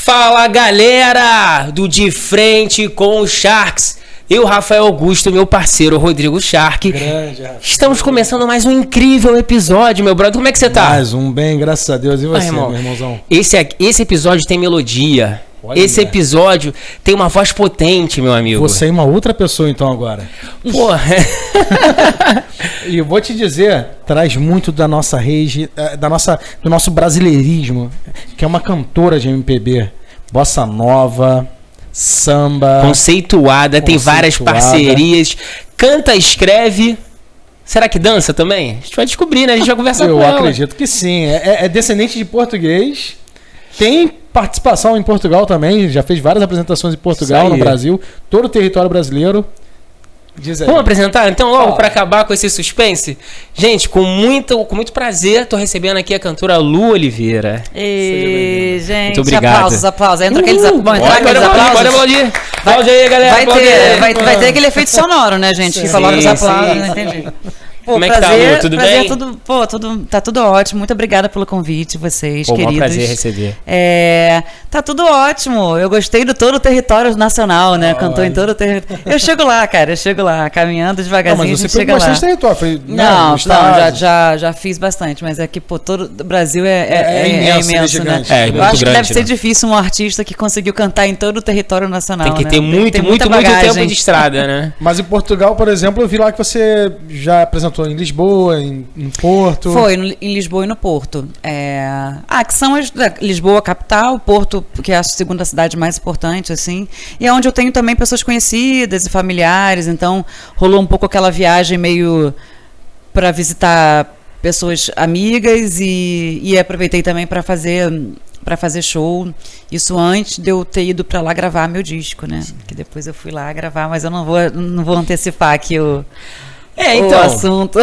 Fala galera do De Frente com o Sharks, eu, Rafael Augusto, meu parceiro Rodrigo Shark. Grande, Rafael. Estamos começando mais um incrível episódio, meu brother. Como é que você tá? Mais um, bem, graças a Deus. E você, irmão, meu irmãozão? Esse episódio tem melodia. Olha. Esse episódio tem uma voz potente, meu amigo. Você é uma outra pessoa então agora. Porra. E eu vou te dizer, traz muito da nossa rede, do nosso brasileirismo, que é uma cantora de MPB, bossa nova, samba. Conceituada, tem várias parcerias. Canta, escreve. Será que dança também? A gente vai descobrir, né? A gente vai conversar com ela. Eu acredito que sim. É descendente de português. Tem participação em Portugal também. Já fez várias apresentações em Portugal, no Brasil. Todo o território brasileiro. Diz aí. Vamos apresentar? Então, logo, para acabar com esse suspense. Gente, com muito prazer, estou recebendo aqui a cantora Lu Oliveira. E, gente, muito obrigado. Aplausos. Entra aqueles aplausos. Bora aplaudir. Aplaude aí, galera. Vai ter aquele efeito sonoro, né, gente? Que coloca os aplausos, não entendi. Pô, como é que tá, Lu? Tudo bem? Tá tudo ótimo. Muito obrigada pelo convite, vocês, queridos. Um prazer receber. Tá tudo ótimo. Eu gostei de todo o território nacional, né? Cantou em todo o território. Eu chego lá, cara. Caminhando devagarzinho, mas você a gente chega foi lá. bastante território. Foi, não, já fiz bastante. Mas é que, pô, todo o Brasil é imenso, né? Eu acho que deve ser difícil um artista que conseguiu cantar em todo o território nacional. Tem que ter muito tempo de estrada, né? Mas em Portugal, por exemplo, eu vi lá que você já apresentou em Lisboa, em Porto. Foi, em Lisboa e no Porto. Que são Lisboa, capital, Porto, que é a segunda cidade mais importante, assim. E é onde eu tenho também pessoas conhecidas e familiares, então rolou um pouco aquela viagem meio para visitar pessoas amigas e aproveitei também para fazer show. Isso antes de eu ter ido para lá gravar meu disco, né? Que depois eu fui lá gravar, mas eu não vou antecipar aqui o assunto.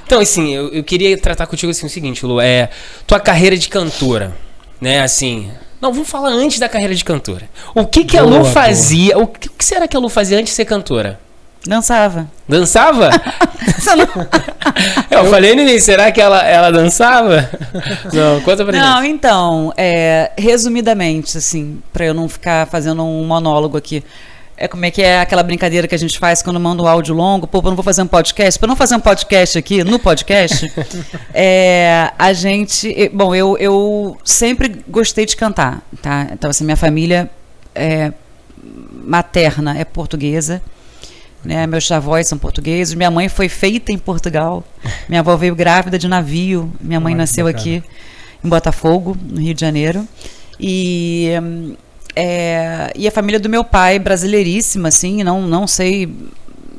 Então, assim, eu queria tratar contigo assim, o seguinte, Lu, tua carreira de cantora, né, assim... Não, vamos falar antes da carreira de cantora. O que a Lu fazia, o que será que a Lu fazia antes de ser cantora? Dançava? Eu falei no início, será que ela dançava? Não, conta pra gente. Não, então, resumidamente, assim, pra eu não ficar fazendo um monólogo aqui. Como é que é aquela brincadeira que a gente faz quando manda um áudio longo? Pô, eu não vou fazer um podcast. Para não fazer um podcast aqui, no podcast, a gente... Bom, eu sempre gostei de cantar, tá? Então, assim, minha família materna é portuguesa, né? Meus avós são portugueses. Minha mãe foi feita em Portugal. Minha avó veio grávida de navio. Minha mãe nasceu aqui em Botafogo, no Rio de Janeiro. E a família do meu pai, brasileiríssima, assim, não sei,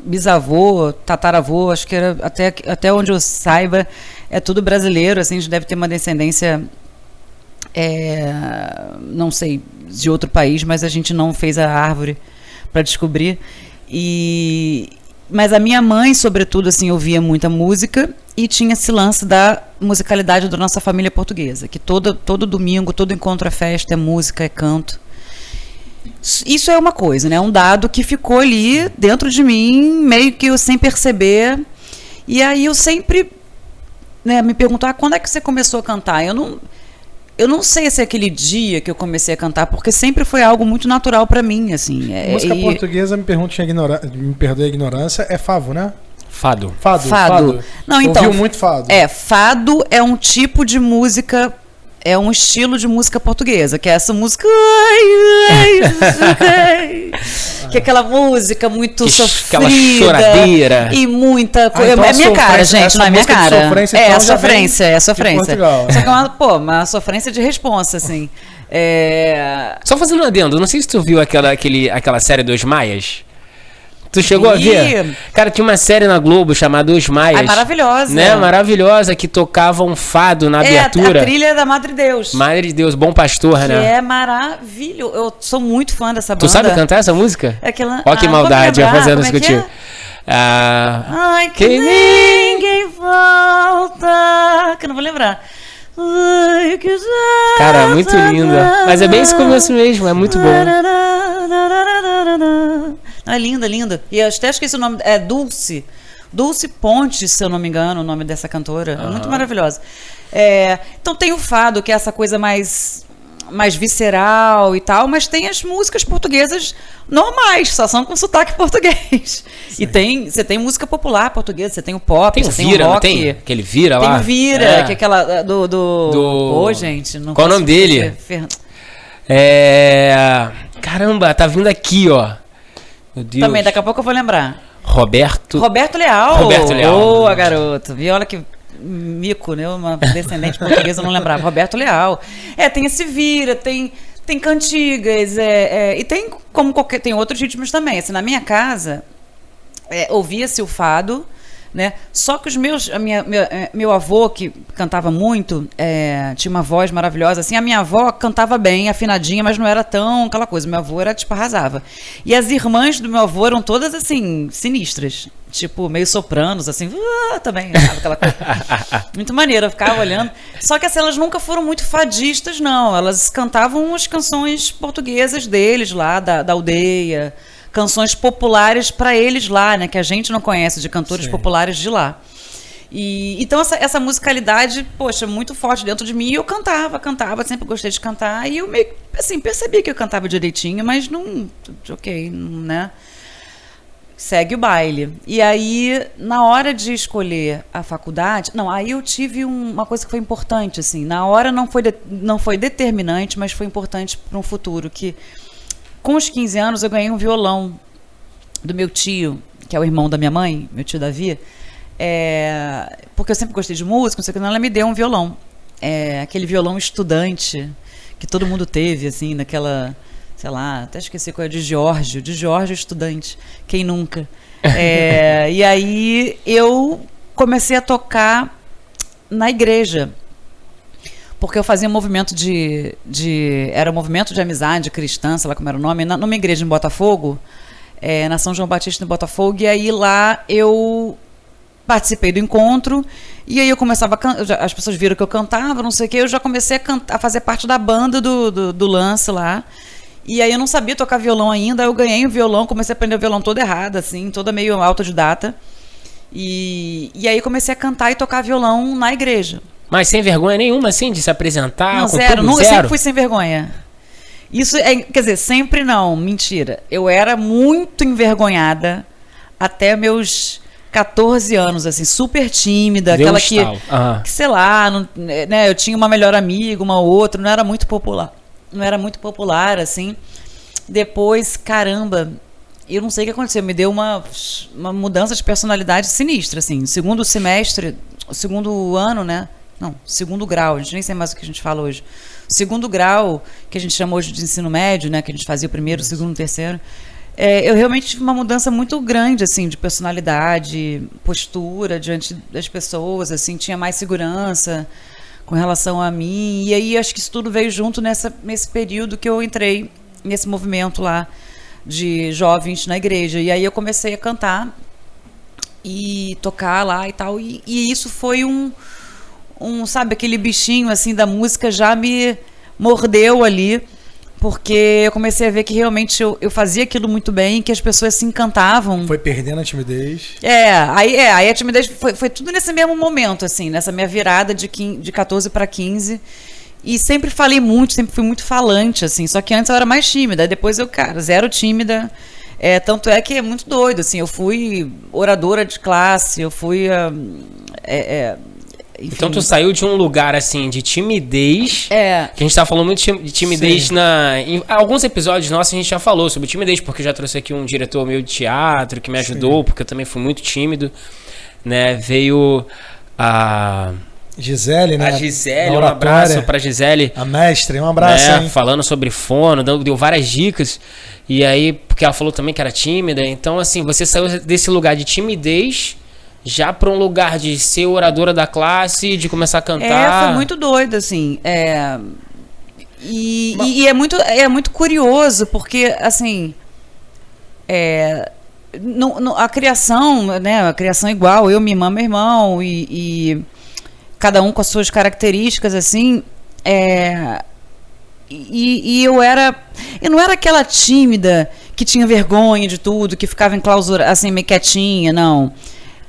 bisavô, tataravô, acho que era, até onde eu saiba, é tudo brasileiro, assim, a gente deve ter uma descendência, não sei, de outro país, mas a gente não fez a árvore para descobrir. Mas a minha mãe, sobretudo, assim, ouvia muita música e tinha esse lance da musicalidade da nossa família portuguesa, que todo domingo, todo encontro é festa, é música, é canto. Isso é uma coisa, né? Um dado que ficou ali dentro de mim, meio que eu sem perceber. E aí eu sempre, né, me perguntar quando é que você começou a cantar. Eu não sei se é aquele dia que eu comecei a cantar, porque sempre foi algo muito natural para mim, assim. Música portuguesa, me perdoe a ignorância, é favo, né? Fado. Não, então. Ouviu muito fado. Fado é um tipo de música. É um estilo de música portuguesa, que é essa música. Que é aquela música muito sofrida. Aquela choradeira. E muita coisa. Então é minha cara, gente, não é minha cara. Sofrência, então, é sofrência. Só que é uma sofrência de responsa, assim. Só fazendo um adendo, não sei se tu viu aquela série dos Maias. Tu chegou a ver? Cara, tinha uma série na Globo chamada Os Maias. Maravilhosa. Né? Maravilhosa, que tocava um fado na abertura. A trilha da Madre Deus. Madre de Deus, Bom Pastor, que né? É maravilhoso. Eu sou muito fã dessa banda. Tu sabe cantar essa música? Ó que maldade, fazendo isso contigo. Ai, que ninguém volta. Que eu não vou lembrar. Ai, que cara, muito linda. Mas é bem esse começo mesmo, é muito bom. É linda. E eu até esqueci o nome. É Dulce Pontes, se eu não me engano, o nome dessa cantora. É muito maravilhosa. Então tem o fado, que é essa coisa mais mais visceral e tal, mas tem as músicas portuguesas normais, só são com sotaque português. Sim. E você tem música popular portuguesa, você tem o pop, tem você Vira, tem o rock. Não tem aquele Vira lá? Tem o Vira, que é aquela Pô, gente, não Qual o nome dele? Caramba, tá vindo aqui, ó. Meu Deus. Também, daqui a pouco eu vou lembrar. Roberto Leal. Roberto Leal. Boa, garoto. Vi, olha que mico, né? Uma descendente portuguesa, eu não lembrava. Roberto Leal. Tem esse Vira, tem cantigas, e tem como tem outros ritmos também. Assim, na minha casa, ouvia-se o fado, né? Só que meu avô, que cantava muito, tinha uma voz maravilhosa, assim, a minha avó cantava bem, afinadinha, mas não era tão aquela coisa, meu avô era, tipo, arrasava. E as irmãs do meu avô eram todas, assim, sinistras, tipo, meio sopranos, assim, também, aquela coisa. Muito maneiro, eu ficava olhando. Só que, assim, elas nunca foram muito fadistas, não, elas cantavam as canções portuguesas deles lá, da aldeia, canções populares para eles lá, né? Que a gente não conhece, de cantores populares de lá. Então essa musicalidade, poxa, muito forte dentro de mim. E eu cantava, sempre gostei de cantar. E eu meio assim, percebi que eu cantava direitinho, mas não, ok, né? Segue o baile. E aí, na hora de escolher a faculdade, aí eu tive uma coisa que foi importante, assim. Na hora não foi determinante, mas foi importante para um futuro, que com os 15 anos eu ganhei um violão do meu tio, que é o irmão da minha mãe, meu tio Davi, porque eu sempre gostei de música, não sei o que, ela me deu um violão. Aquele violão estudante que todo mundo teve, assim, naquela, sei lá, até esqueci qual é, de Giorgio estudante, quem nunca? E aí eu comecei a tocar na igreja, porque eu fazia um movimento era um movimento de amizade cristã, sei lá como era o nome, numa igreja em Botafogo, na São João Batista em Botafogo, e aí lá eu participei do encontro, e aí eu começava as pessoas viram que eu cantava, não sei o que, eu já comecei a fazer parte da banda do lance lá, e aí eu não sabia tocar violão ainda, eu ganhei o violão, comecei a aprender o violão todo errado, assim, toda meio autodidata, e aí comecei a cantar e tocar violão na igreja. Mas sem vergonha nenhuma, assim, de se apresentar? Não, zero. Eu sempre fui sem vergonha. Isso quer dizer, sempre não, mentira. Eu era muito envergonhada até meus 14 anos, assim, super tímida, aquela que sei lá, né, eu tinha uma melhor amiga, uma outra, não era muito popular, assim. Depois, caramba, eu não sei o que aconteceu, me deu uma mudança de personalidade sinistra, assim. Segundo ano, né? Não, segundo grau, a gente nem sei mais o que a gente fala hoje. Segundo grau, que a gente chama hoje de ensino médio, né, que a gente fazia o primeiro, segundo, terceiro, eu realmente tive uma mudança muito grande, assim, de personalidade, postura diante das pessoas, assim, tinha mais segurança com relação a mim, e aí acho que isso tudo veio junto nesse período que eu entrei nesse movimento lá de jovens na igreja, e aí eu comecei a cantar e tocar lá e tal, e isso foi sabe, aquele bichinho assim da música já me mordeu ali, porque eu comecei a ver que realmente eu fazia aquilo muito bem, que as pessoas se encantavam. Foi perdendo a timidez. Aí a timidez foi tudo nesse mesmo momento, assim, nessa minha virada de 14 para 15, e sempre falei muito, sempre fui muito falante, assim, só que antes eu era mais tímida, depois eu, zero tímida, tanto é que é muito doido, assim, eu fui oradora de classe, eu fui... Enfim. Então tu saiu de um lugar assim de timidez, que a gente tá falando muito de timidez em alguns episódios nossos a gente já falou sobre timidez, porque eu já trouxe aqui um diretor meu de teatro que me ajudou, porque eu também fui muito tímido, né? Veio a Gisele, né? A Gisele, um abraço pra Gisele. A mestre, um abraço, né? Falando sobre fono, deu várias dicas. E aí, porque ela falou também que era tímida, então assim, você saiu desse lugar de timidez já para um lugar de ser oradora da classe, de começar a cantar. Foi muito doido, assim. E é muito curioso, porque, assim, a criação, né? A criação igual, eu, minha irmã, meu irmão, e cada um com as suas características, assim. E eu não era aquela tímida que tinha vergonha de tudo, que ficava em clausura, assim, meio quietinha, não.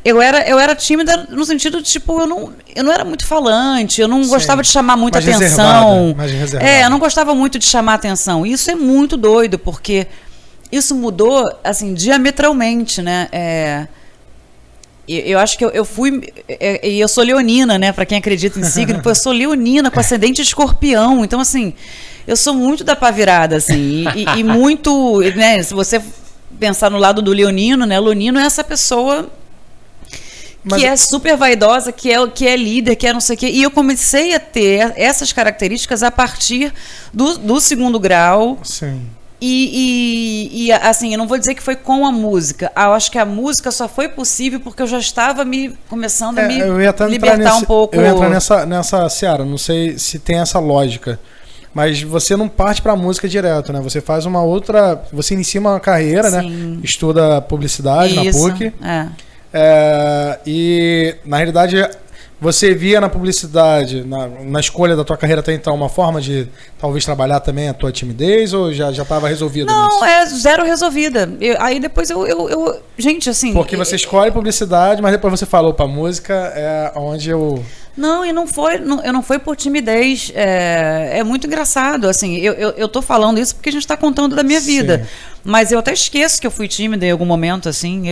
Eu era tímida no sentido de, tipo, eu não era muito falante, eu não gostava de chamar muita atenção. Mais reservada. Eu não gostava muito de chamar atenção. Isso é muito doido, porque isso mudou, assim, diametralmente, né? Eu acho que eu fui... E eu sou leonina, né? Pra quem acredita em signo, eu sou leonina com ascendente escorpião. Então, assim, eu sou muito da pá virada, assim. E muito... né? Se você pensar no lado do leonino, né? O leonino é essa pessoa... que é super vaidosa, que é líder, que é não sei o quê. E eu comecei a ter essas características a partir do segundo grau. Sim. E assim, eu não vou dizer que foi com a música. Eu acho que a música só foi possível porque eu já estava começando a me libertar um pouco. Eu ia entrar nessa seara, não sei se tem essa lógica. Mas você não parte para a música direto, né? Você faz uma outra... Você inicia uma carreira, né? Estuda publicidade na PUC. E na realidade você via na publicidade, na escolha da tua carreira até então, uma forma de talvez trabalhar também a tua timidez, ou já estava resolvido? Não, nisso? Zero resolvida. Aí depois gente, assim... Porque você escolhe publicidade, mas depois você falou pra música, é onde eu... Não, eu não fui por timidez. É muito engraçado, assim, eu tô falando isso porque a gente tá contando da minha vida. Mas eu até esqueço que eu fui tímida em algum momento, assim,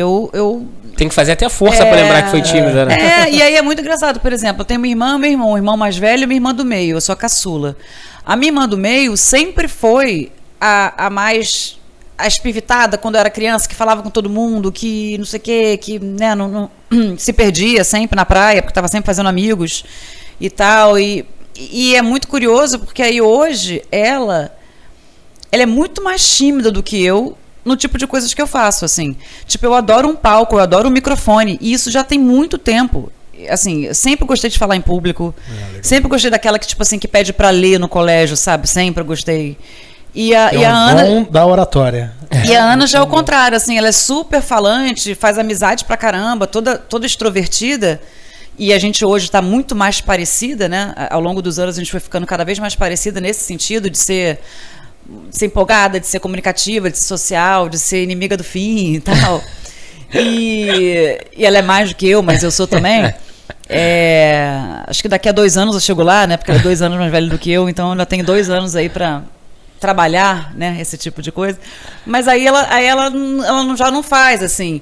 Tem que fazer até força pra lembrar que foi tímida, né? E aí é muito engraçado, por exemplo, eu tenho minha irmã e meu irmão, o irmão mais velho e minha irmã do meio, eu sou a caçula. A minha irmã do meio sempre foi a mais... a espivitada quando eu era criança, que falava com todo mundo, que não sei o quê, que né, não se perdia sempre na praia, porque estava sempre fazendo amigos e tal. E é muito curioso, porque aí hoje ela é muito mais tímida do que eu no tipo de coisas que eu faço, assim. Tipo, eu adoro um palco, eu adoro um microfone, e isso já tem muito tempo. Assim, eu sempre gostei de falar em público, sempre gostei daquela que, tipo assim, que pede pra ler no colégio, sabe? Sempre gostei. E a Ana da oratória. E a Ana já é o contrário, assim, ela é super falante, faz amizade pra caramba, toda extrovertida. E a gente hoje está muito mais parecida, né? Ao longo dos anos a gente foi ficando cada vez mais parecida nesse sentido de ser empolgada, de ser comunicativa, de ser social, de ser inimiga do fim e tal. E ela é mais do que eu, mas eu sou também. Acho que daqui a 2 anos eu chego lá, né? Porque ela é 2 anos mais velha do que eu, então eu ainda tenho 2 anos aí para trabalhar, né? Esse tipo de coisa. Mas aí ela já não faz, assim.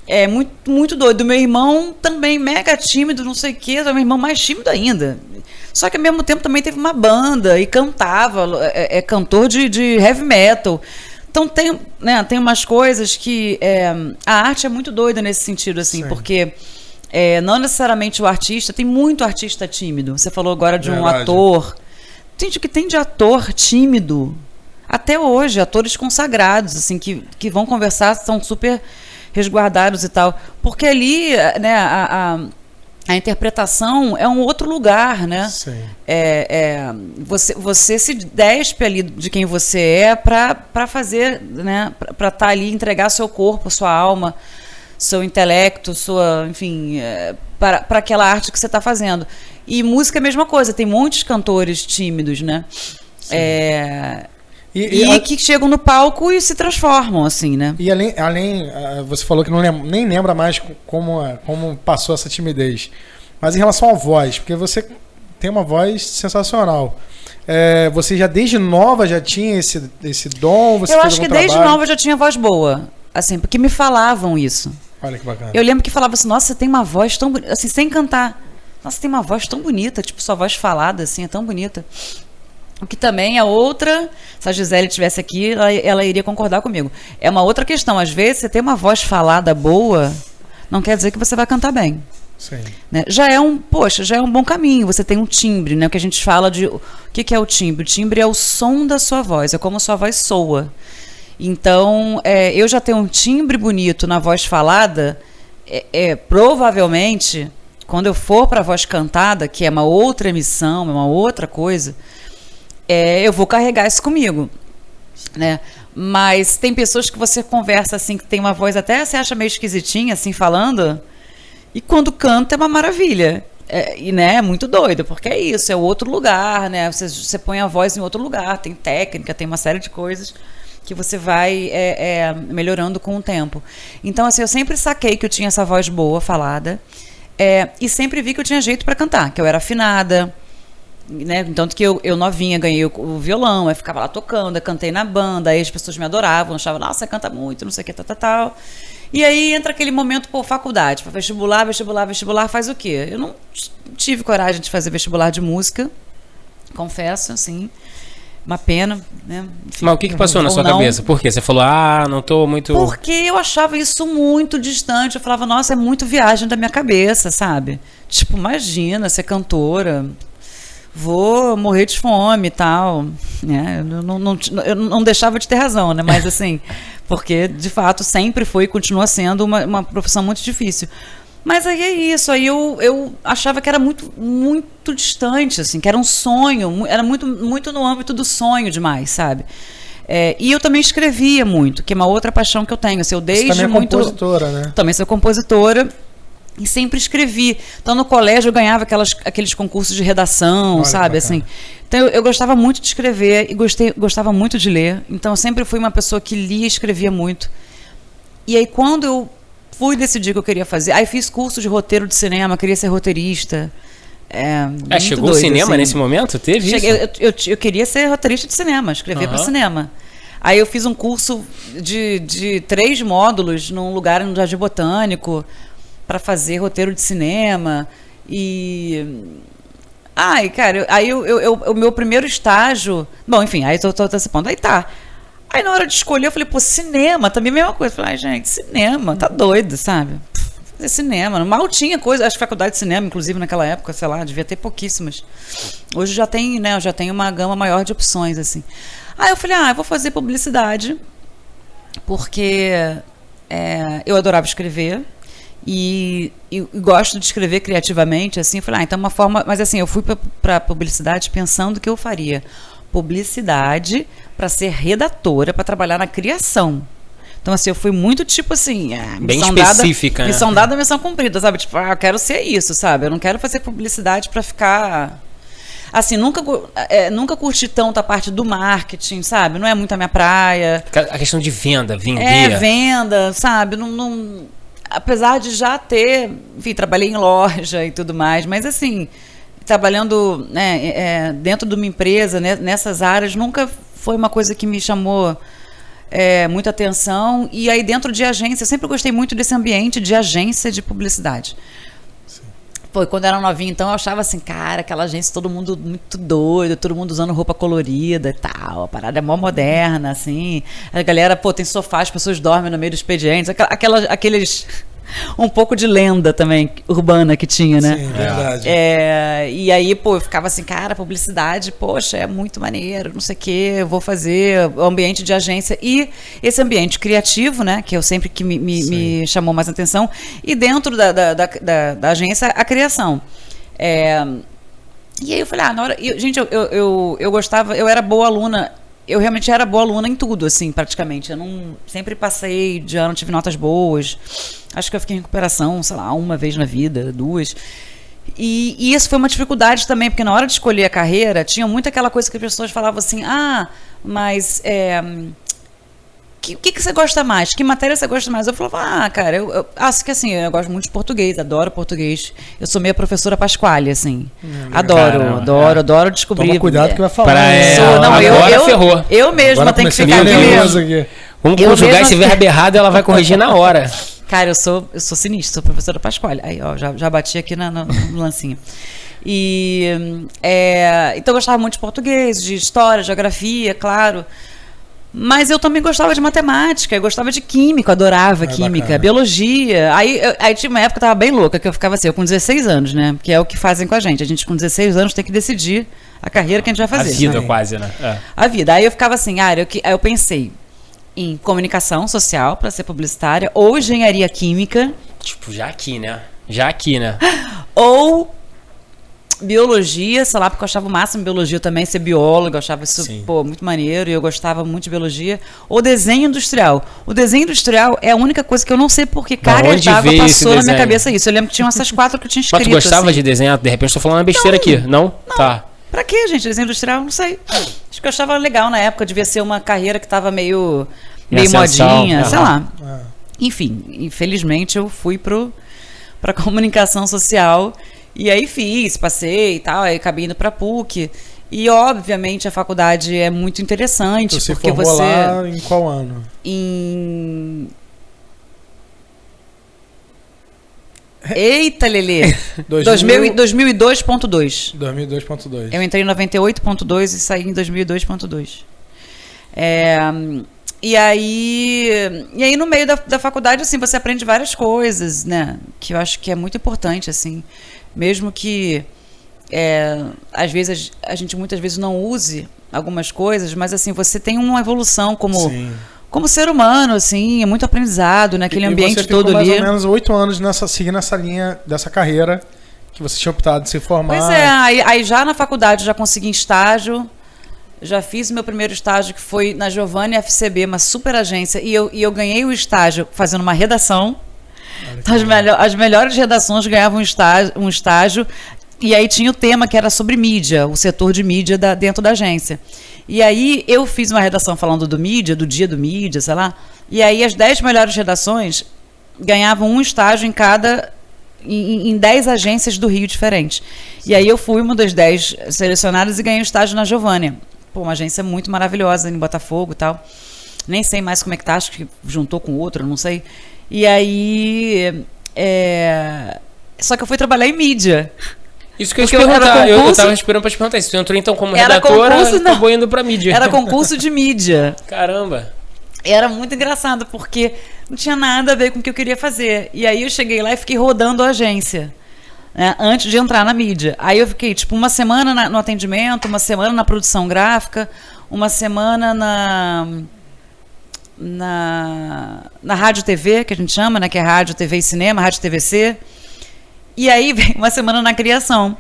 É muito, muito doido. Meu irmão também mega tímido, não sei o quê. Meu irmão mais tímido ainda. Só que ao mesmo tempo também teve uma banda e cantava. É cantor de heavy metal. Então tem umas coisas que... a arte é muito doida nesse sentido, assim. Sim. Porque não necessariamente o artista... Tem muito artista tímido. Você falou agora de um ator. Gente, o que tem de ator tímido? Até hoje, atores consagrados, assim, que vão conversar, são super... resguardados e tal, porque ali, né, a interpretação é um outro lugar, né? Sim. Você se despe ali de quem você é para fazer, né, para estar ali, entregar seu corpo, sua alma, seu intelecto, enfim, para aquela arte que você está fazendo. E música é a mesma coisa, tem muitos cantores tímidos, né? E que chegam no palco e se transformam, assim, né? E além você falou que nem lembra mais como passou essa timidez. Mas em relação à voz, porque você tem uma voz sensacional. Você já desde nova já tinha esse dom? Eu acho que desde nova eu já tinha voz boa. Assim, porque me falavam isso. Olha que bacana. Eu lembro que falava assim, nossa, você tem uma voz tão bonita, assim, sem cantar. Nossa, você tem uma voz tão bonita, tipo, sua voz falada, assim, é tão bonita. O que também é outra, se a Gisele estivesse aqui, ela iria concordar comigo. É uma outra questão. Às vezes, você tem uma voz falada boa, não quer dizer que você vai cantar bem. Sim. Né? Já é um bom caminho. Você tem um timbre, né? O que a gente fala de... O que é o timbre? O timbre é o som da sua voz, é como a sua voz soa. Então, eu já tenho um timbre bonito na voz falada, provavelmente, quando eu for para a voz cantada, que é uma outra emissão, é uma outra coisa... eu vou carregar isso comigo, né? Mas tem pessoas que você conversa assim, que tem uma voz até você acha meio esquisitinha, assim, falando, e quando canta é uma maravilha. Né, é muito doido, porque é isso, é outro lugar, né? Você põe a voz em outro lugar, tem técnica, tem uma série de coisas. que você vai melhorando com o tempo. Então, assim, eu sempre saquei que eu tinha essa voz boa, falada, e sempre vi que eu tinha jeito para cantar, que eu era afinada, né? Tanto que eu novinha ganhei o violão, aí ficava lá tocando, eu cantei na banda, aí as pessoas me adoravam, achavam, nossa, você canta muito, não sei o que, tal. E aí entra aquele momento, faculdade, vestibular, faz o quê? Eu não tive coragem de fazer vestibular de música, confesso, assim, uma pena, né? Enfim, mas o que passou na sua cabeça? Por quê? Você falou, não tô muito... Porque eu achava isso muito distante, eu falava, nossa, é muito viagem da minha cabeça, sabe? Tipo, imagina ser cantora... Vou morrer de fome e tal, né? Eu não deixava de ter razão, né? Mas assim, porque de fato sempre foi e continua sendo uma profissão muito difícil. Mas aí é isso, aí eu achava que era muito, muito distante, assim, que era um sonho, era muito, muito no âmbito do sonho demais, sabe? E eu também escrevia muito, que é uma outra paixão que eu tenho. Assim, eu desde Você também é muito... compositora, né? Também sou compositora. E sempre escrevi. Então, no colégio, eu ganhava aqueles concursos de redação, olha, sabe? Assim. Então, eu gostava muito de escrever e gostava muito de ler. Então, eu sempre fui uma pessoa que lia e escrevia muito. E aí, quando eu fui decidir o que eu queria fazer, aí fiz curso de roteiro de cinema, queria ser roteirista. Chegou o cinema assim. Nesse momento? Teve isso? Eu queria ser roteirista de cinema, escrever para cinema. Aí eu fiz um curso de 3 módulos num lugar no Jardim Botânico, para fazer roteiro de cinema cara, aí o meu primeiro estágio, bom, enfim, aí tô nesse ponto, aí na hora de escolher eu falei, cinema, também a mesma coisa, falei, gente, cinema, tá doido, sabe, fazer cinema, mal tinha coisa, acho que faculdade de cinema, inclusive naquela época, sei lá, devia ter pouquíssimas, hoje já tem, né, já tem uma gama maior de opções, assim, aí eu falei, eu vou fazer publicidade, porque eu adorava escrever, e gosto de escrever criativamente, assim, falei, então uma forma, mas assim, eu fui para publicidade pensando que eu faria publicidade para ser redatora, para trabalhar na criação. Então, assim, eu fui muito tipo assim, bem específica, né? Missão dada, missão cumprida, sabe? Tipo, eu quero ser isso, sabe? Eu não quero fazer publicidade para ficar... Assim, nunca curti tanto a parte do marketing, sabe? Não é muito a minha praia. A questão de vender. Venda, sabe? Apesar de já ter, enfim, trabalhei em loja e tudo mais, mas assim, trabalhando, né, dentro de uma empresa, né, nessas áreas, nunca foi uma coisa que me chamou muita atenção. E aí dentro de agência, eu sempre gostei muito desse ambiente de agência de publicidade. Pô, quando eu era novinha, então eu achava assim, cara, aquela agência, todo mundo muito doido, todo mundo usando roupa colorida e tal, a parada é mó moderna, assim. A galera, tem sofá, as pessoas dormem no meio do expediente, aqueles... Um pouco de lenda também, urbana que tinha, né? Sim, verdade. E aí, eu ficava assim, cara, publicidade, poxa, é muito maneiro, não sei o quê, eu vou fazer o ambiente de agência. E esse ambiente criativo, né, que eu sempre que me chamou mais atenção, e dentro da agência, a criação. E aí eu falei, na hora... gente, eu gostava, eu era boa aluna, eu realmente era boa aluna em tudo, assim, praticamente. Eu não sempre passei de ano, tive notas boas. Acho que eu fiquei em recuperação, sei lá, uma vez na vida, 2. E isso foi uma dificuldade também, porque na hora de escolher a carreira, tinha muito aquela coisa que as pessoas falavam assim, mas... O que você gosta mais? Que matéria você gosta mais? Eu falava, cara, eu acho que assim, eu gosto muito de português, adoro português. Eu sou meio professora Pasquale, assim. Adoro descobrir. Toma cuidado que vai falar. Agora ferrou. Eu mesma tenho que ficar aqui. Vamos conjugar esse verbo errado, ela vai corrigir na hora. Cara, eu sou sinistra, sou professora Pasquale. Aí, ó, já bati aqui no lancinho. Então eu gostava muito de português, de história, geografia, claro. Mas eu também gostava de matemática, eu gostava de química, adorava química, bacana. Biologia. Aí tinha uma época que eu tava bem louca, que eu ficava assim, eu com 16 anos, né? Que é o que fazem com a gente. A gente com 16 anos tem que decidir a carreira que a gente vai fazer. A vida, quase, né? A vida. Aí eu ficava assim, aí eu pensei em comunicação social para ser publicitária, ou engenharia química. Tipo, já aqui, né? Ou biologia, sei lá, porque eu achava o máximo biologia também, ser bióloga, eu achava isso, muito maneiro, e eu gostava muito de biologia. Ou desenho industrial. O desenho industrial é a única coisa que eu não sei porque carga d'água passou na minha cabeça isso. Eu lembro que tinham essas 4 que eu tinha escrito. Mas tu gostava de desenhar? De repente eu tô falando uma besteira aqui, não? Tá. Pra quê, gente? Desenho industrial? Não sei. Acho que eu achava legal na época, devia ser uma carreira que tava meio modinha, sei lá. Enfim, infelizmente eu fui pra comunicação social e aí passei e tal, aí acabei indo pra PUC. E, obviamente, a faculdade é muito interessante. Você porque formou lá em qual ano? Eita, Lelê! 2002.2. 2002.2. Eu entrei em 98.2 e saí em 2002.2. E aí, no meio da faculdade, assim, você aprende várias coisas, né? Que eu acho que é muito importante, assim. Mesmo que... às vezes a gente muitas vezes não use algumas coisas, mas assim, você tem uma evolução como ser humano, assim, é muito aprendizado naquele ambiente todo ali. Você ficou mais ou menos 8 anos seguindo essa linha dessa carreira que você tinha optado de se formar. Pois aí já na faculdade já consegui estágio, já fiz meu primeiro estágio que foi na Giovanni FCB, uma super agência, e eu ganhei o estágio fazendo uma redação. As melhores redações ganhavam um estágio. E aí tinha o tema que era sobre mídia, o setor de mídia dentro da agência. E aí eu fiz uma redação falando do mídia, do dia do mídia, sei lá. E aí as 10 melhores redações ganhavam um estágio em 10 agências do Rio diferentes. E aí eu fui uma das 10 selecionadas e ganhei um estágio na Giovanni. Pô, uma agência muito maravilhosa em Botafogo e tal. Nem sei mais como é que tá, acho que juntou com outra, não sei. E aí... Só que eu fui trabalhar em mídia. Isso que eu ia te perguntar, eu tava esperando pra te perguntar isso. Você entrou então como redatora e acabou indo pra mídia. Era concurso de mídia. Caramba. Era muito engraçado, porque não tinha nada a ver com o que eu queria fazer. E aí eu cheguei lá e fiquei rodando a agência, né, antes de entrar na mídia. Aí eu fiquei, tipo, uma semana no atendimento, uma semana na produção gráfica, uma semana na rádio TV, que a gente chama, né, que é rádio, TV e cinema, rádio TVC. E aí veio uma semana na criação.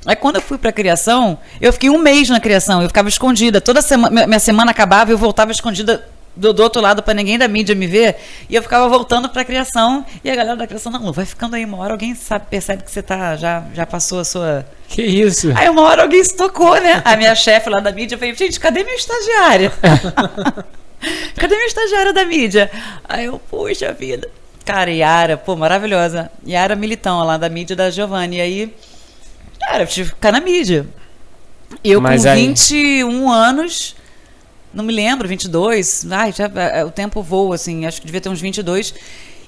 Aí quando eu fui pra criação, eu fiquei um mês na criação, eu ficava escondida. Toda semana, minha semana acabava e eu voltava escondida do outro lado pra ninguém da mídia me ver. E eu ficava voltando pra criação. E a galera da criação, não, vai ficando aí uma hora, alguém percebe que você já passou a sua... Que isso? Aí uma hora alguém se tocou, né? A minha chefe lá da mídia, eu falei, gente, cadê minha estagiária? Cadê minha estagiária da mídia? Aí eu, puxa vida... Cara, Yara, pô, maravilhosa. Yara Militão, lá da mídia da Giovanni. E aí, cara, eu tive que ficar na mídia. Eu com 21 anos, não me lembro, 22. Ai, o tempo voa, assim, acho que devia ter uns 22.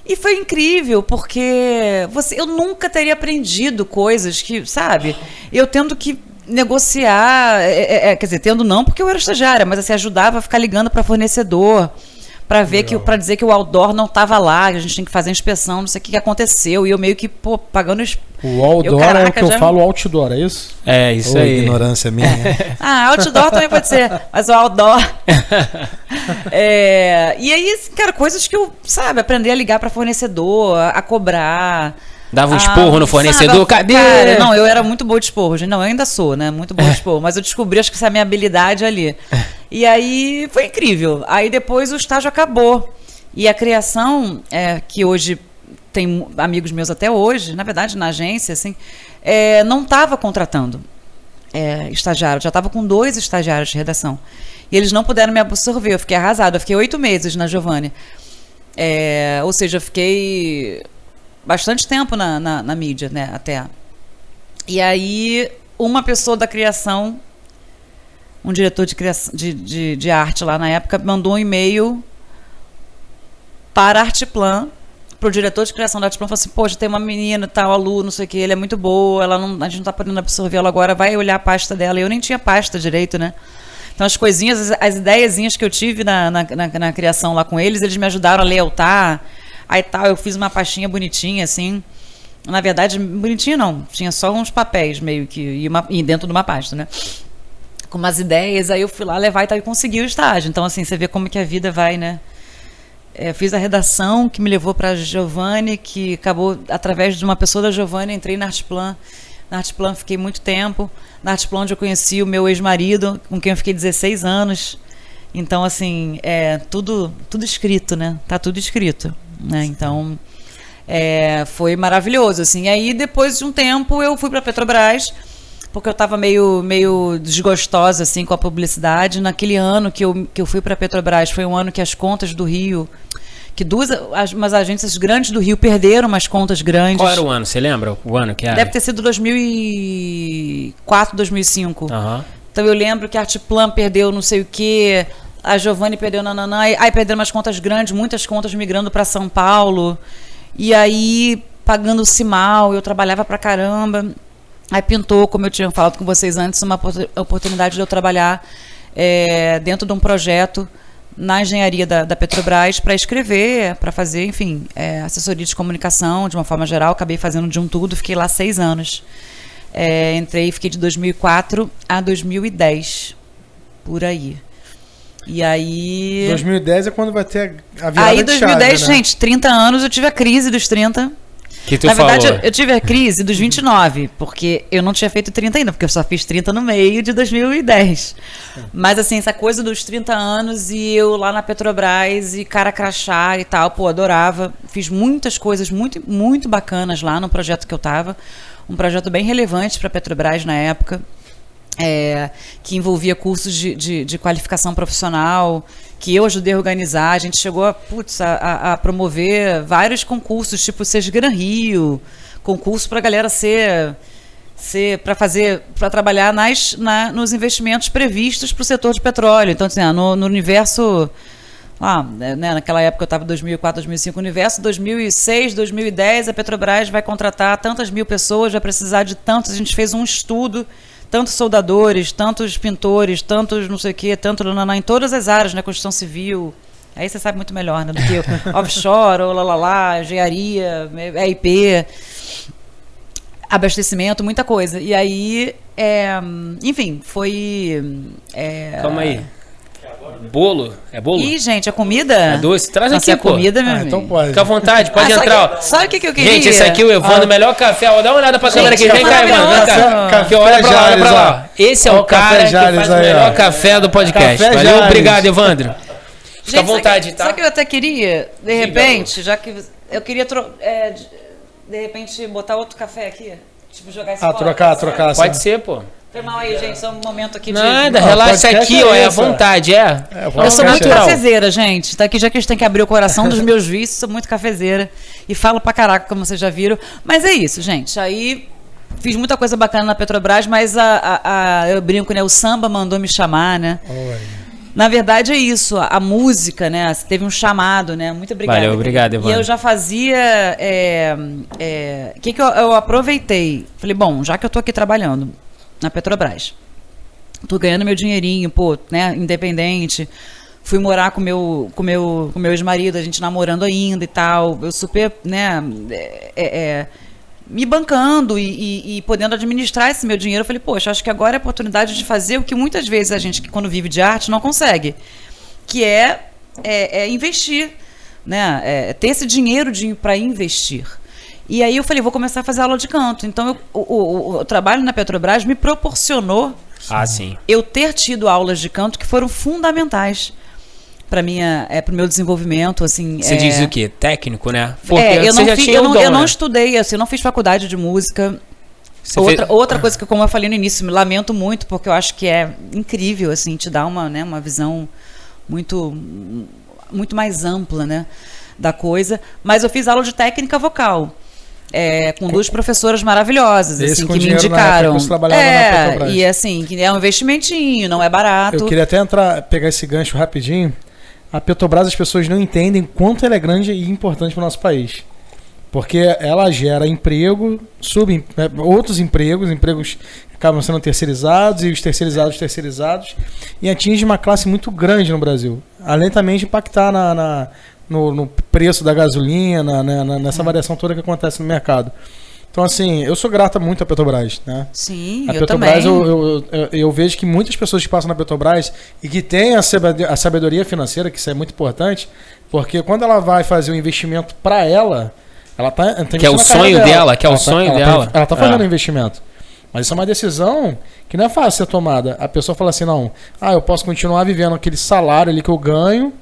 E foi incrível, porque eu nunca teria aprendido coisas que, sabe, eu tendo que negociar, quer dizer, tendo não, porque eu era estagiária, mas assim, ajudava a ficar ligando para fornecedor, para ver para dizer que o outdoor não estava lá, que a gente tinha que fazer inspeção, não sei o que aconteceu, e eu meio que, pô, pagando... O outdoor é o que eu falo outdoor, é isso? É, isso aí. Ignorância minha. Outdoor também pode ser, mas o outdoor... E aí, cara, coisas que eu, sabe, aprender a ligar para fornecedor, a cobrar... Dava um esporro no fornecedor, cadê? Cara, não, eu era muito boa de esporro, gente. Não, eu ainda sou, né? Muito boa de esporro. Mas eu descobri, acho que essa é a minha habilidade ali. E aí foi incrível. Aí depois o estágio acabou. E a criação, que hoje tem amigos meus até hoje, na verdade, na agência, assim, não estava contratando estagiário. Já estava com 2 estagiários de redação. E eles não puderam me absorver. Eu fiquei arrasada. Eu fiquei 8 meses na Giovanni. Ou seja, eu fiquei... bastante tempo na mídia, né, até. E aí, uma pessoa da criação, um diretor de arte lá na época, mandou um e-mail para a Artplan, para o diretor de criação da Artplan, falou assim, poxa, tem uma menina, tal, aluno, não sei o que, ela é muito boa, a gente não está podendo absorver ela agora, vai olhar a pasta dela. E eu nem tinha pasta direito, né? Então, as coisinhas, as ideiazinhas que eu tive na criação lá com eles me ajudaram a layoutar. Aí tal, eu fiz uma pastinha bonitinha, assim. Na verdade, bonitinha não. Tinha só uns papéis, meio que... E dentro de uma pasta, né? Com umas ideias. Aí eu fui lá levar e tal, e consegui o estágio. Então, assim, você vê como que a vida vai, né? Fiz a redação que me levou para a Giovanni, que acabou, através de uma pessoa da Giovanni, entrei na Artplan. Na Artplan fiquei muito tempo. Na Artplan, onde eu conheci o meu ex-marido, com quem eu fiquei 16 anos. Então, assim, tudo escrito, né? Tá tudo escrito. Né? Então, foi maravilhoso, assim. E aí, depois de um tempo, eu fui para a Petrobras porque eu estava meio desgostosa assim, com a publicidade. Naquele ano que eu fui para a Petrobras, foi um ano que as contas do Rio, que umas agências grandes do Rio perderam umas contas grandes. Qual era o ano? Você lembra o ano que era? Deve ter sido 2004, 2005. Aham. Então eu lembro que a Artplan perdeu não sei o quê, a Giovanni perdeu nananã, aí perderam umas contas grandes, muitas contas migrando para São Paulo, e aí pagando-se mal, eu trabalhava pra caramba. Aí pintou, como eu tinha falado com vocês antes, uma oportunidade de eu trabalhar dentro de um projeto na engenharia da Petrobras para escrever, para fazer, enfim, assessoria de comunicação, de uma forma geral. Acabei fazendo de um tudo, fiquei lá 6 anos. Entrei, fiquei de 2004 a 2010, por aí. E aí... 2010 é quando vai ter a virada aí, de chave, 2010, né? gente, 30 anos, eu tive a crise dos 30. Que tu Na verdade, falou? eu tive a crise dos 29, porque eu não tinha feito 30 ainda, porque eu só fiz 30 no meio de 2010. Mas, assim, essa coisa dos 30 anos e eu lá na Petrobras e cara crachá e tal, pô, adorava. Fiz muitas coisas muito, muito bacanas lá no projeto que eu tava. Um projeto bem relevante para a Petrobras na época. Que envolvia cursos de qualificação profissional, que eu ajudei a organizar. A gente chegou a promover vários concursos, tipo Sesgran Rio, concurso para a galera para trabalhar nos investimentos previstos para o setor de petróleo. Então, assim, no universo, naquela época eu estava em 2004, 2005, universo 2006, 2010, a Petrobras vai contratar tantas mil pessoas, vai precisar de tantos. A gente fez um estudo, tantos soldadores, tantos pintores, tantos não sei o quê, tanto em todas as áreas, né? Construção civil. Aí você sabe muito melhor, né? Do que offshore, engenharia, EIP, abastecimento, muita coisa. E aí, enfim, foi... Calma aí. Bolo? É bolo? Ih, gente, a comida... É doce? Traz aqui, pô. Comida, meu amigo. Então pode. Fica à vontade, pode entrar. Ó. Sabe o que eu queria? Gente, esse aqui é o Evandro, melhor café. Ó, dá uma olhada pra câmera aqui. Vem cá, Evandro. Vem cá. Café Olha pra lá, olha Jales, pra lá. Esse é o cara que Jales faz o aí, melhor ó. café do podcast. Café Valeu, Jales. obrigado, Evandro. Fica à Gente, vontade, tá? Sabe o que eu até queria, de repente, já que eu queria, de repente, botar outro café aqui? Tipo, jogar esse Trocar. Pode assim. ser, pô. Foi mal aí, gente, só um momento aqui Nada, Não, relaxa podcast aqui, é ó, é à esse, vontade, Eu sou muito cafezeira, gente. Tá aqui, já que a gente tem que abrir o coração dos meus vícios, sou muito cafezeira. E falo pra caraca, como vocês já viram. Mas é isso, gente. Aí fiz muita coisa bacana na Petrobras, mas eu brinco, né? O samba mandou me chamar, né? Olha. Na verdade é isso, a música, né? Teve um chamado, né? Muito obrigada. Valeu, obrigado, Evandro. E eu já fazia... que eu aproveitei? Falei, bom, já que eu tô aqui trabalhando na Petrobras, tô ganhando meu dinheirinho, pô, né? Independente. Fui morar com meu ex-marido, a gente namorando ainda e tal. Eu super, né? Me bancando e podendo administrar esse meu dinheiro. Eu falei, poxa, acho que agora é a oportunidade de fazer o que muitas vezes a gente, quando vive de arte, não consegue, que é investir, né? Ter esse dinheiro para investir. E aí eu falei, vou começar a fazer aula de canto. Então, o trabalho na Petrobras me proporcionou sim. eu ter tido aulas de canto que foram fundamentais para o meu desenvolvimento, assim. Você diz o quê? Técnico, né? Porque eu não estudei, assim, eu não fiz faculdade de música. Outra coisa que, como eu falei no início, me lamento muito, porque eu acho que é incrível, assim, te dá uma visão muito, muito mais ampla, né, da coisa. Mas eu fiz aula de técnica vocal. Com duas professoras maravilhosas, assim, que me indicaram. Na Petrobras. E assim, que é um investimentinho, não é barato. Eu queria até pegar esse gancho rapidinho. A Petrobras, as pessoas não entendem quanto ela é grande e importante para o nosso país. Porque ela gera emprego, outros empregos acabam sendo terceirizados, e os terceirizados, e atinge uma classe muito grande no Brasil. Além também de impactar no preço da gasolina, nessa variação toda que acontece no mercado. Então, assim, eu sou grata muito à Petrobras, né? Sim, a Petrobras, eu vejo que muitas pessoas que passam na Petrobras e que têm a sabedoria financeira, que isso é muito importante, porque quando ela vai fazer um investimento para ela tá que é o sonho dela, ela tá fazendo um investimento. Mas isso é uma decisão que não é fácil ser tomada. A pessoa fala assim, não, eu posso continuar vivendo aquele salário ali que eu ganho,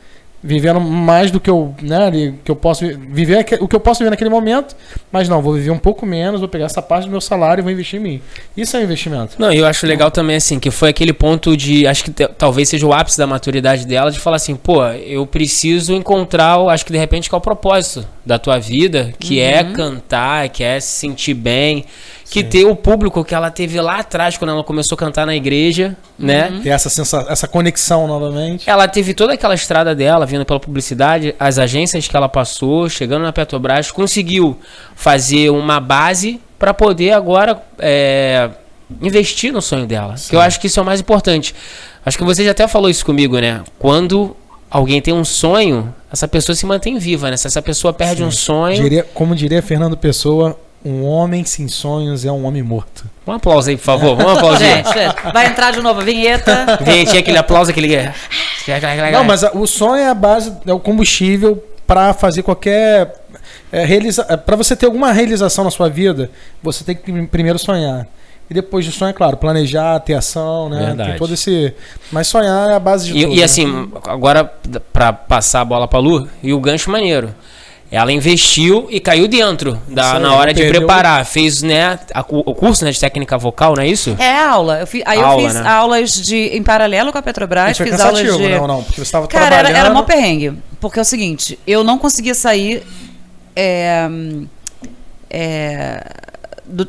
vivendo mais do que eu, né, que eu posso viver, o que eu posso viver naquele momento, mas não, vou viver um pouco menos, vou pegar essa parte do meu salário e vou investir em mim. Isso é um investimento. Não, eu acho legal também, assim, que foi aquele ponto de, acho que talvez seja o ápice da maturidade dela, de falar assim, pô, eu preciso encontrar, acho que de repente, qual é o propósito da tua vida, que é cantar, que é se sentir bem, que ter o público que ela teve lá atrás, quando ela começou a cantar na igreja, né? Ter essa conexão novamente. Ela teve toda aquela estrada dela, vindo pela publicidade, as agências que ela passou, chegando na Petrobras, conseguiu fazer uma base para poder agora investir no sonho dela. Que eu acho que isso é o mais importante. Acho que você já até falou isso comigo, né? Quando alguém tem um sonho, essa pessoa se mantém viva, né? Se essa pessoa perde um sonho... Como diria Fernando Pessoa, um homem sem sonhos é um homem morto. Um aplauso aí, por favor. Vamos aplaudir. Gente, vai entrar de novo a vinheta. Vinhetinha, aquele aplauso, aquele... Não, mas o sonho é a base, é o combustível para fazer qualquer... para você ter alguma realização na sua vida, você tem que primeiro sonhar. E depois de sonhar, claro, planejar, ter ação, né? Verdade. Tem todo esse... Mas sonhar é a base de tudo. E assim, agora, para passar a bola pra Lu, e o gancho maneiro. Ela investiu e caiu dentro na hora de preparar. Fez, né, o curso, né, de técnica vocal, não é isso? É aula. Eu fiz né? Aulas em paralelo com a Petrobras. Fiz aulas de... Não, porque você estava trabalhando... Cara, era mó perrengue. Porque é o seguinte, eu não conseguia sair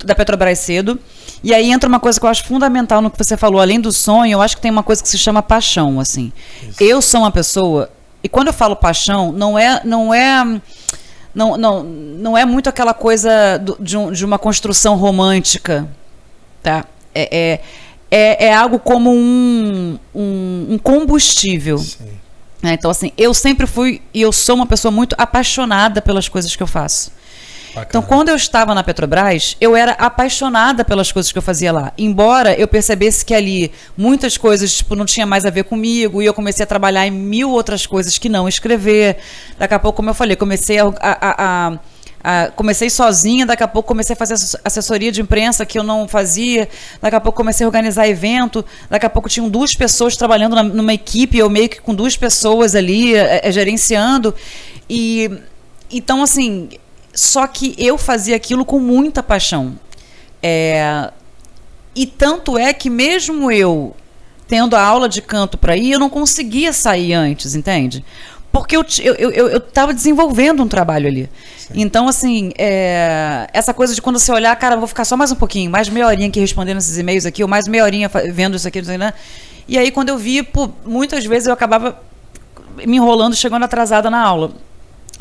da Petrobras cedo. E aí entra uma coisa que eu acho fundamental no que você falou. Além do sonho, eu acho que tem uma coisa que se chama paixão, assim. Isso. Eu sou uma pessoa... E quando eu falo paixão, não é muito aquela coisa de uma construção romântica, tá? É algo como um combustível. Sim. Então, assim, eu sempre fui e eu sou uma pessoa muito apaixonada pelas coisas que eu faço. Bacana. Então, quando eu estava na Petrobras, eu era apaixonada pelas coisas que eu fazia lá. Embora eu percebesse que ali muitas coisas tipo, não tinha mais a ver comigo, e eu comecei a trabalhar em 1000 outras coisas que não escrever. Daqui a pouco, como eu falei, comecei comecei sozinha, daqui a pouco comecei a fazer assessoria de imprensa que eu não fazia, daqui a pouco comecei a organizar evento, daqui a pouco tinham 2 pessoas trabalhando numa equipe, eu meio que com 2 pessoas ali gerenciando. E então, assim... Só que eu fazia aquilo com muita paixão. E tanto é que mesmo eu tendo a aula de canto para ir, eu não conseguia sair antes, entende? Porque eu estava desenvolvendo um trabalho ali. Sim. Então, assim, essa coisa de quando você olhar, cara, vou ficar só mais um pouquinho, mais meia horinha aqui respondendo esses e-mails aqui, ou mais meia horinha vendo isso aqui, né? E aí, quando eu vi, muitas vezes eu acabava me enrolando, chegando atrasada na aula.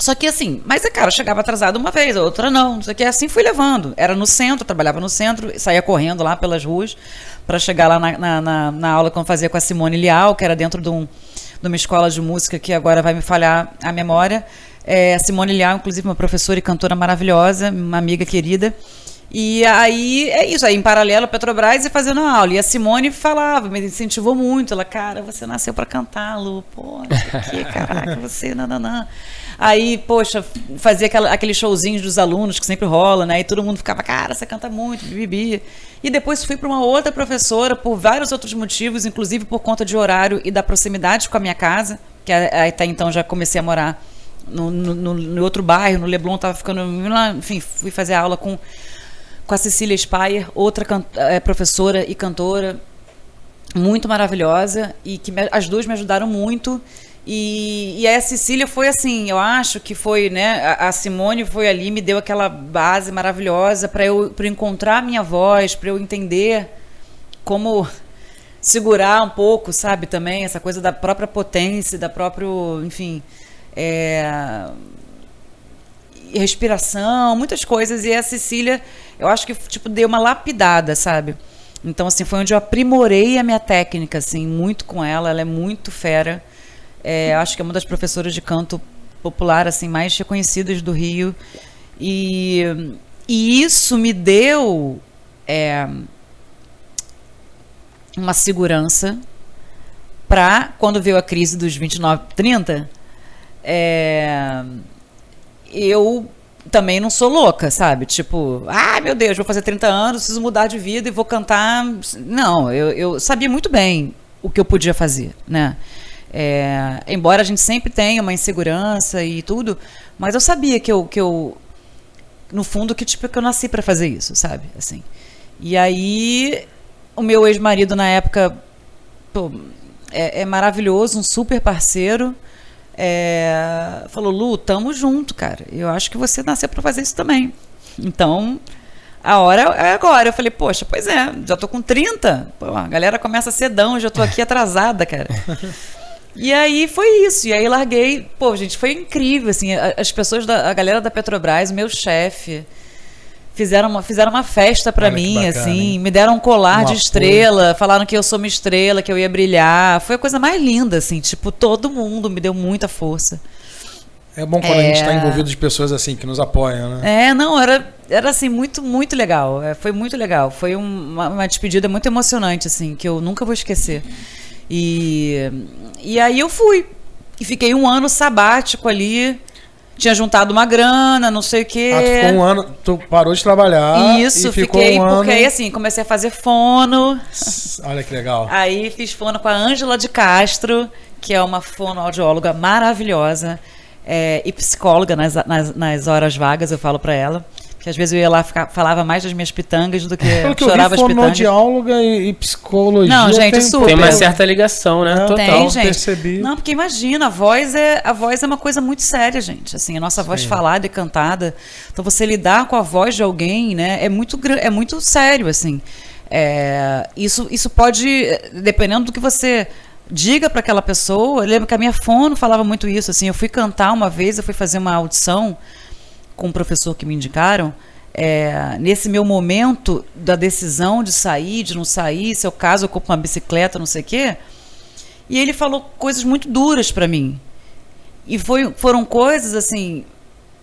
Só que assim, mas cara, eu chegava atrasado uma vez, a outra não sei o que, assim fui levando. Era no centro, trabalhava no centro, saía correndo lá pelas ruas para chegar lá na aula que eu fazia com a Simone Leal, que era dentro de uma escola de música que agora vai me falhar a memória. A Simone Leal, inclusive, uma professora e cantora maravilhosa, uma amiga querida. E aí, é isso, aí em paralelo a Petrobras e fazendo a aula. E a Simone falava, me incentivou muito. Ela, cara, você nasceu para cantar, Lu. Pô, que caraca, você, nananã. Aí, poxa, fazia aqueles showzinhos dos alunos que sempre rola, né? E todo mundo ficava, cara, você canta muito, bibi. E depois fui para uma outra professora por vários outros motivos, inclusive por conta de horário e da proximidade com a minha casa, que até então já comecei a morar no outro bairro, no Leblon, estava ficando... Enfim, fui fazer aula com a Cecília Spayer, outra professora e cantora muito maravilhosa, e que as duas me ajudaram muito. E a Cecília foi assim, eu acho que foi, né? A Simone foi ali, me deu aquela base maravilhosa para eu encontrar a minha voz, para eu entender como segurar um pouco, sabe, também, essa coisa da própria potência, da própria, enfim, respiração, muitas coisas. E a Cecília, eu acho que tipo deu uma lapidada, sabe? Então, assim, foi onde eu aprimorei a minha técnica, assim, muito com ela. Ela é muito fera. Acho que é uma das professoras de canto popular assim, mais reconhecidas do Rio. E isso me deu uma segurança para, quando veio a crise dos 29, 30, eu também não sou louca, sabe? Tipo, meu Deus, vou fazer 30 anos, preciso mudar de vida e vou cantar. Não, eu sabia muito bem o que eu podia fazer, né? Embora a gente sempre tenha uma insegurança e tudo, mas eu sabia que eu no fundo, que eu nasci para fazer isso, sabe? Assim. E aí, o meu ex-marido na época, pô, é maravilhoso, um super parceiro, falou, Lu, tamo junto, cara. Eu acho que você nasceu para fazer isso também. Então, a hora é agora. Eu falei, poxa, pois é, já tô com 30, pô, a galera começa cedão, já tô aqui atrasada, cara. E aí foi isso, e aí larguei, pô, gente, foi incrível, assim, as pessoas, a galera da Petrobras, o meu chefe, fizeram uma festa pra mim, bacana, assim, hein? Me deram um colar de estrela, falaram que eu sou uma estrela, que eu ia brilhar, foi a coisa mais linda, assim, tipo, todo mundo me deu muita força. É bom quando a gente está envolvido de pessoas assim, que nos apoiam, né? Não, era assim, muito, muito legal, foi muito legal, foi uma despedida muito emocionante, assim, que eu nunca vou esquecer. E aí eu fui. E fiquei um ano sabático ali. Tinha juntado uma grana, não sei o quê. Tu ficou um ano, tu parou de trabalhar. Isso, fiquei, porque aí assim, comecei a fazer fono. Olha que legal. Aí fiz fono com a Ângela de Castro, que é uma fonoaudióloga maravilhosa, e psicóloga nas horas vagas, eu falo pra ela. Que às vezes eu ia lá, falava mais das minhas pitangas do que chorava as pitangas. Fonoaudióloga e psicologia. Não, gente, super. Tem uma certa ligação, né? Total. Tem, gente. Percebi. Não, porque imagina, a voz é uma coisa muito séria, gente. Assim, a nossa voz falada e cantada. Então, você lidar com a voz de alguém, né, é muito sério, assim. Isso pode, dependendo do que você diga para aquela pessoa. Eu lembro que a minha fono falava muito isso, assim. Eu fui cantar uma vez, eu fui fazer uma audição com um professor que me indicaram, nesse meu momento da decisão de sair, de não sair, se eu caso eu compro uma bicicleta, não sei o quê, e ele falou coisas muito duras para mim. E foram coisas, assim,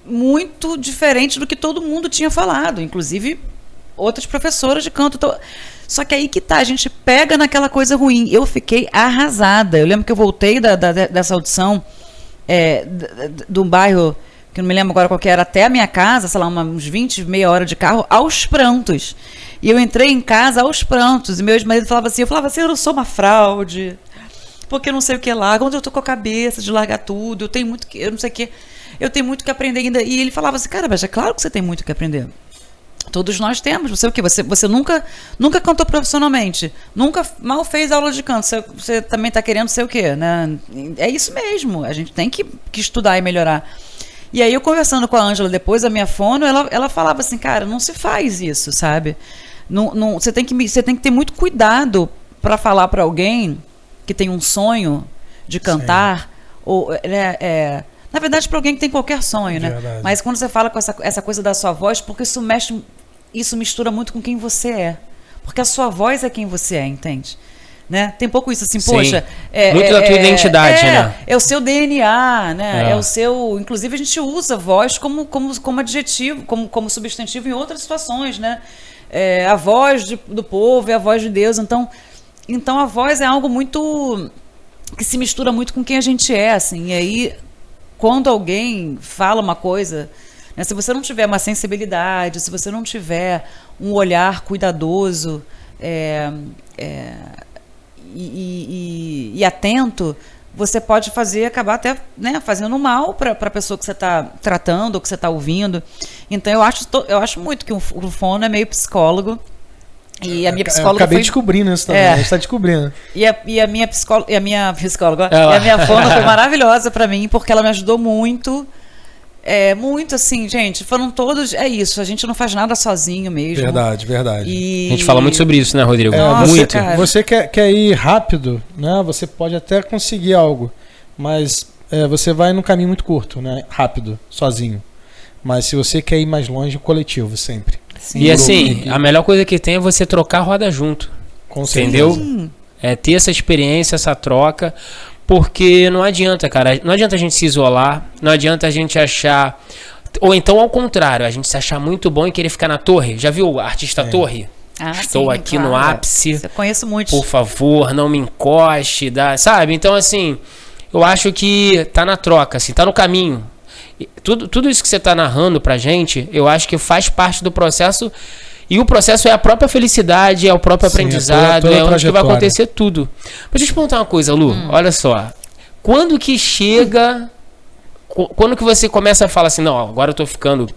muito diferentes do que todo mundo tinha falado, inclusive outras professoras de canto. Só que aí que tá, a gente pega naquela coisa ruim. Eu fiquei arrasada. Eu lembro que eu voltei dessa audição de um bairro que eu não me lembro agora qual que era, até a minha casa, sei lá, uns 20, meia hora de carro, aos prantos. E eu entrei em casa aos prantos, e meu ex-marido falava assim, eu não sou uma fraude, porque eu não sei o que lá, quando eu tô com a cabeça de largar tudo, eu tenho muito que, eu não sei o que, eu tenho muito que aprender ainda. E ele falava assim, cara, mas é claro que você tem muito que aprender. Todos nós temos. Você o quê? Você nunca cantou profissionalmente, nunca mal fez aula de canto, você também está querendo ser o quê, né? É isso mesmo, a gente tem que estudar e melhorar. E aí eu conversando com a Ângela depois da minha fono, ela falava assim, cara, não se faz isso, sabe? Você tem que ter muito cuidado para falar para alguém que tem um sonho de cantar, ou na verdade para alguém que tem qualquer sonho, né? Verdade. Mas quando você fala com essa coisa da sua voz, porque isso mistura muito com quem você é, porque a sua voz é quem você é, entende? Né? Tem pouco isso assim, sim. Poxa, muito da tua identidade, né? É o seu DNA, né? É o seu, inclusive a gente usa voz como adjetivo, como substantivo em outras situações, né? A voz do povo, é a voz de Deus. Então a voz é algo muito que se mistura muito com quem a gente é, assim. E aí, quando alguém fala uma coisa, né, se você não tiver uma sensibilidade, se você não tiver um olhar cuidadoso, e atento, você pode acabar até, né, fazendo mal para a pessoa que você está tratando ou que você está ouvindo. Então eu acho muito que o fono é meio psicólogo. E a minha psicóloga acabei descobrindo isso também, a gente está descobrindo. E a minha psicóloga, e a minha fono foi maravilhosa para mim, porque ela me ajudou muito. Muito assim, gente, foram todos, isso, a gente não faz nada sozinho mesmo. Verdade. A gente fala muito sobre isso, né, Rodrigo? Muito. Você quer ir rápido, né? Você pode até conseguir algo, mas você vai num caminho muito curto, né? Rápido, sozinho. Mas se você quer ir mais longe, coletivo, sempre. Sim. E assim, a melhor coisa que tem é você trocar a roda junto. Entendeu? Sim. Ter essa experiência, essa troca. Porque não adianta, cara. Não adianta a gente se isolar. Não adianta a gente achar... Ou então, ao contrário, a gente se achar muito bom e querer ficar na torre. Já viu o artista Torre? Estou aqui no ápice. Eu conheço muito. Por favor, não me encoste. Sabe? Então, assim, eu acho que tá na troca, assim, tá no caminho. Tudo isso que você tá narrando pra gente, eu acho que faz parte do processo. E o processo é a própria felicidade, é o próprio aprendizado, toda onde que vai acontecer tudo. Mas deixa eu te perguntar uma coisa, Lu. Olha só. Quando que chega... Quando que você começa a falar assim, não, agora eu tô ficando...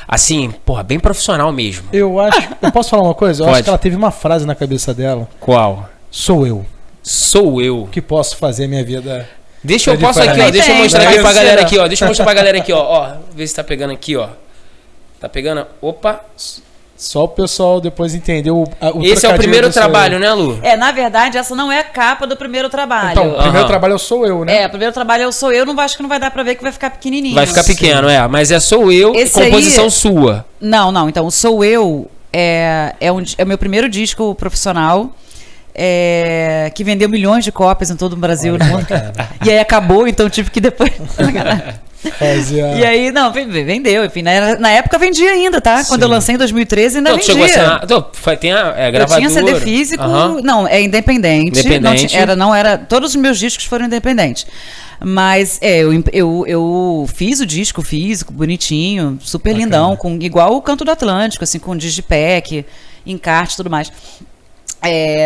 Assim, porra, bem profissional mesmo. Eu acho... Eu posso falar uma coisa? Eu Pode. acho que ela teve uma frase na cabeça dela. Qual? Sou eu Sou eu. que posso fazer minha vida... Deixa eu É posso aqui, ó. diferente. Deixa eu Tem. mostrar aqui pra Você galera não. aqui, ó. Deixa eu mostrar pra galera aqui, ó. Ó, vê se tá pegando aqui, ó. Tá pegando? Opa. Só o pessoal depois entender o Esse é o trocadilho primeiro do sou eu. trabalho, né, Lu? Na verdade, essa não é a capa do primeiro trabalho. Então, o primeiro Aham. trabalho eu sou eu, né? O primeiro trabalho eu sou eu, não acho que não vai dar pra ver que vai ficar pequenininho. Vai ficar pequeno, mas é Sou Eu, Esse composição aí- sua. Não, então, o Sou Eu é o meu primeiro disco profissional, que vendeu milhões de cópias em todo o Brasil. Olha, No mundo. bacana. E aí acabou, então tive que depois... Fazia... E aí, não, vendeu, enfim, na época vendia ainda, tá? Quando Sim. eu lancei em 2013 ainda Não, tu chegou a vendia. assinar. Tem a Eu gravadora. tinha CD físico, Aham. não, é independente. Independente. Não era, todos os meus discos foram independentes. Mas eu fiz o disco físico, bonitinho, super Bacana. lindão, igual o Canto do Atlântico, assim, com digipack, encarte e tudo mais.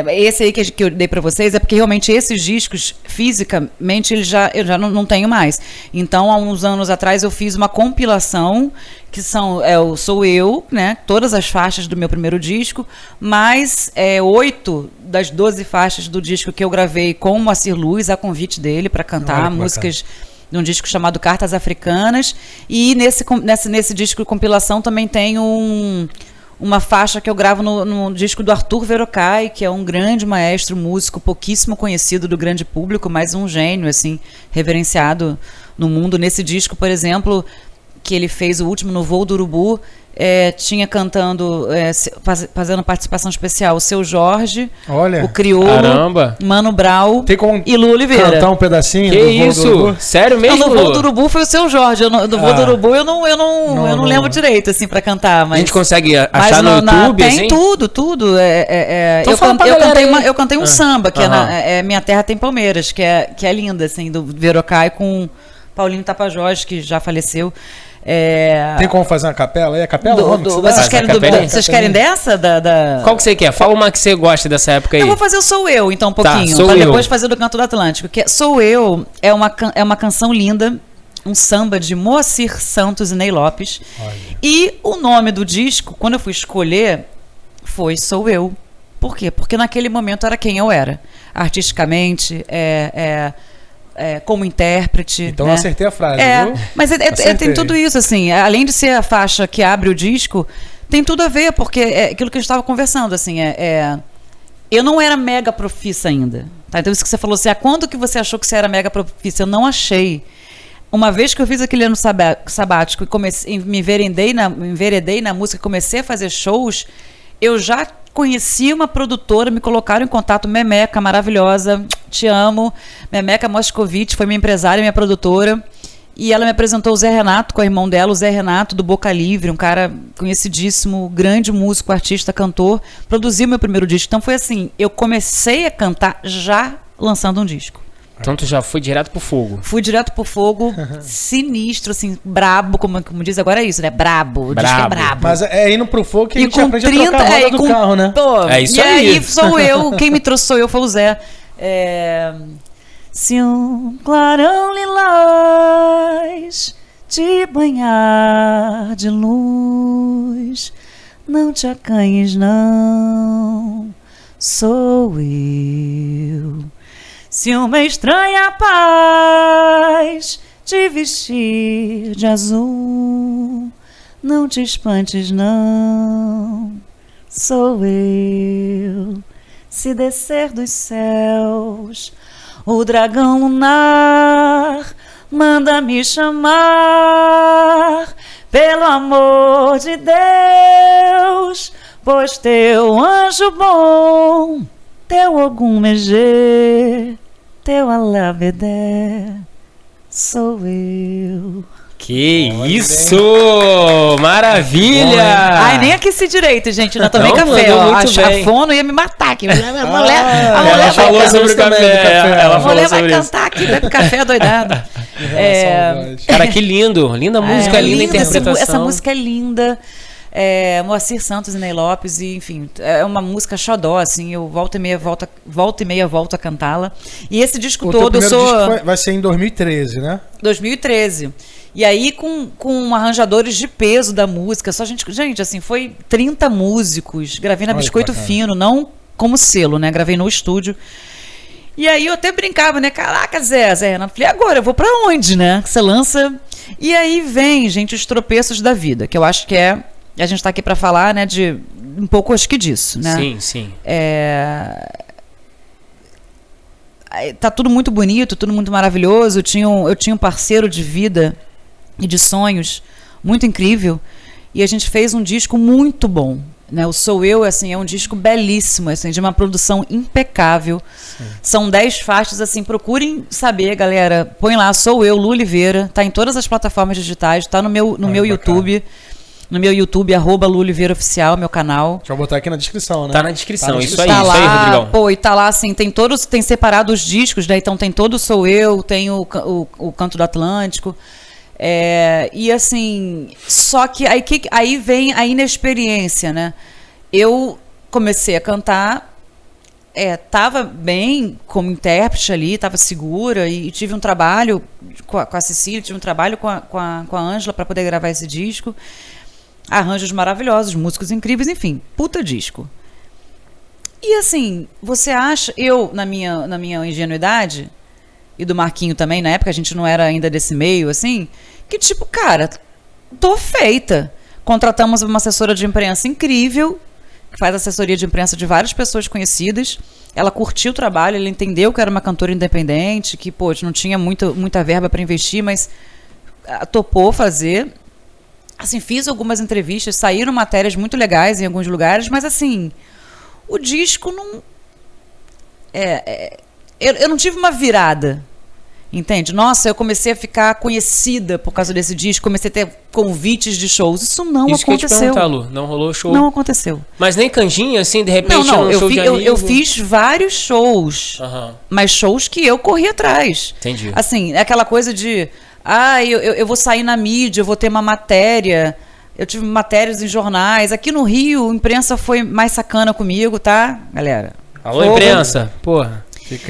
Esse aí que eu dei pra vocês é porque realmente esses discos, fisicamente, eu já não tenho mais. Então, há uns anos atrás, eu fiz uma compilação, que são o Sou Eu, né? Todas as faixas do meu primeiro disco, mais 8 das 12 faixas do disco que eu gravei com o Moacir Luz, a convite dele para cantar Olha que músicas de um disco chamado Cartas Africanas. E nesse disco de compilação também tem uma faixa que eu gravo no disco do Arthur Verocai, que é um grande maestro, músico, pouquíssimo conhecido do grande público, mas um gênio, assim, reverenciado no mundo. Nesse disco, por exemplo, que ele fez o último no Voo do Urubu, tinha cantando, fazendo participação especial o Seu Jorge, Olha. o Criolo, Caramba. Mano Brown Tem como e Lu Oliveira. cantar um pedacinho? Que do Voo do isso? Urubu? Sério Não, mesmo, no Voo Lu? do Urubu foi o Seu Jorge. Do Voo do Urubu eu não Não. lembro direito, assim, pra cantar. Mas... A gente consegue Mas achar no YouTube, tem assim? tudo. Então fala pra galera aí. Eu cantei um samba, que Aham. Minha Terra Tem Palmeiras, que é linda, assim, do Verocai com Paulinho Tapajós, que já faleceu. Tem como fazer uma capela? É a capela? o nome que você dá? Vocês querem, Capelinha? vocês querem dessa? Qual que você quer? Fala uma que você gosta dessa época aí. Eu vou fazer o Sou Eu, então, um pouquinho. Sou pra Eu. depois fazer do Canto do Atlântico. Que Sou Eu é uma canção linda, um samba de Moacir Santos e Ney Lopes. Olha. E o nome do disco, quando eu fui escolher, foi Sou Eu. Por quê? Porque naquele momento era quem eu era. Artisticamente, como intérprete. Então né? eu acertei a frase, viu? Mas Acertei. tem tudo isso, assim. Além de ser a faixa que abre o disco, tem tudo a ver, porque é aquilo que a gente estava conversando, assim, eu não era mega profissa ainda. Tá? Então, isso que você falou assim, quando que você achou que você era mega profissa? Eu não achei. Uma vez que eu fiz aquele ano sabático e me enveredei na música, comecei a fazer shows, eu já conheci uma produtora, me colocaram em contato, Memeca, maravilhosa, te amo. Memeca Moscovitch foi minha empresária, minha produtora. E ela me apresentou o Zé Renato, com o irmão dela, o Zé Renato, do Boca Livre, um cara conhecidíssimo, grande músico, artista, cantor. Produziu meu primeiro disco. Então foi assim, eu comecei a cantar já lançando um disco. Então tu já foi direto pro fogo. Fui direto pro fogo, sinistro, assim, brabo, como diz agora é isso, né? Brabo, o disco é Brabo. brabo. Mas é indo pro fogo que a E gente com aprende 30, a trocar a roda e do com- carro, né? Pô, É isso e aí. sou eu, quem me trouxe sou eu, foi o Zé. Se um clarão lilás te banhar de luz, não te acanhes não, sou eu. Se uma estranha paz te vestir de azul, não te espantes não, sou eu. Se descer dos céus o dragão lunar, manda me chamar, pelo amor de Deus, pois teu anjo bom, teu Ogum Megê, teu Alabedé, sou eu. Que Olha, isso! Maravilha! Ai, nem aqueci direito, gente. Não tomei Não, café, mandou ó. muito A bem. fono ia me matar aqui. A mulher Ela vai falou cantar. sobre o também café. do café. Ela A falou mulher vai sobre isso. cantar aqui, bebe café doidada. Em relação ao voz. Cara, que lindo. Linda música, linda linda, interpretação. essa música é linda. Moacir Santos e Ney Lopes, e, enfim, é uma música xodó, assim, eu volta e meia volto a cantá-la. E esse disco todo, teu primeiro disco vai ser em 2013, né? 2013. E aí com arranjadores de peso da música, só gente, assim, foi 30 músicos, gravei na Biscoito Fino, não como selo, né? Gravei no estúdio. E aí eu até brincava, né? Caraca, Zé Renato, falei, agora eu vou pra onde, né? Que você lança. E aí vem, gente, os tropeços da vida, que eu acho que a gente tá aqui pra falar, né, de um pouco, acho que disso, né? Sim. Tá tudo muito bonito, tudo muito maravilhoso. Eu tinha um parceiro de vida e de sonhos muito incrível, e a gente fez um disco muito bom, né? O Sou Eu, assim, é um disco belíssimo, assim, de uma produção impecável. Sim. São 10 faixas, assim, procurem saber, galera, põe lá, Sou Eu, Lu Oliveira, tá em todas as plataformas digitais, tá no meu YouTube. No meu YouTube, @Lu Oliveira Oficial, meu canal. Deixa eu botar aqui na descrição, né? Tá na descrição, isso tá aí, lá, isso aí, Rodrigão. Pô, e tá lá, assim, tem separado os discos, né? Então tem todo Sou Eu, tem o Canto do Atlântico. E assim, só que aí vem a inexperiência, né? Eu comecei a cantar, tava bem como intérprete ali, tava segura, e tive um trabalho com a Cecília, tive um trabalho com a Ângela para poder gravar esse disco. Arranjos maravilhosos, músicos incríveis, enfim, puta disco. E assim, você acha, eu, na minha ingenuidade, e do Marquinho também, na época a gente não era ainda desse meio, assim, que tipo, cara, tô feita. Contratamos uma assessora de imprensa incrível, que faz assessoria de imprensa de várias pessoas conhecidas. Ela curtiu o trabalho, ela entendeu que era uma cantora independente, que, pô, não tinha muita verba para investir, mas topou fazer. Assim, fiz algumas entrevistas, saíram matérias muito legais em alguns lugares, mas assim, o disco não... Eu não tive uma virada, entende? Nossa, eu comecei a ficar conhecida por causa desse disco, comecei a ter convites de shows. Isso não aconteceu. Que eu te perguntar, Lu, não rolou show? Não aconteceu. Mas nem canjinha, assim, de repente, não, show de amigo? Eu fiz vários shows, mas shows que eu corri atrás. Entendi. Assim, é aquela coisa de... eu vou sair na mídia, eu vou ter uma matéria. Eu tive matérias em jornais. Aqui no Rio, a imprensa foi mais sacana comigo, tá, galera? Alô, imprensa? Porra.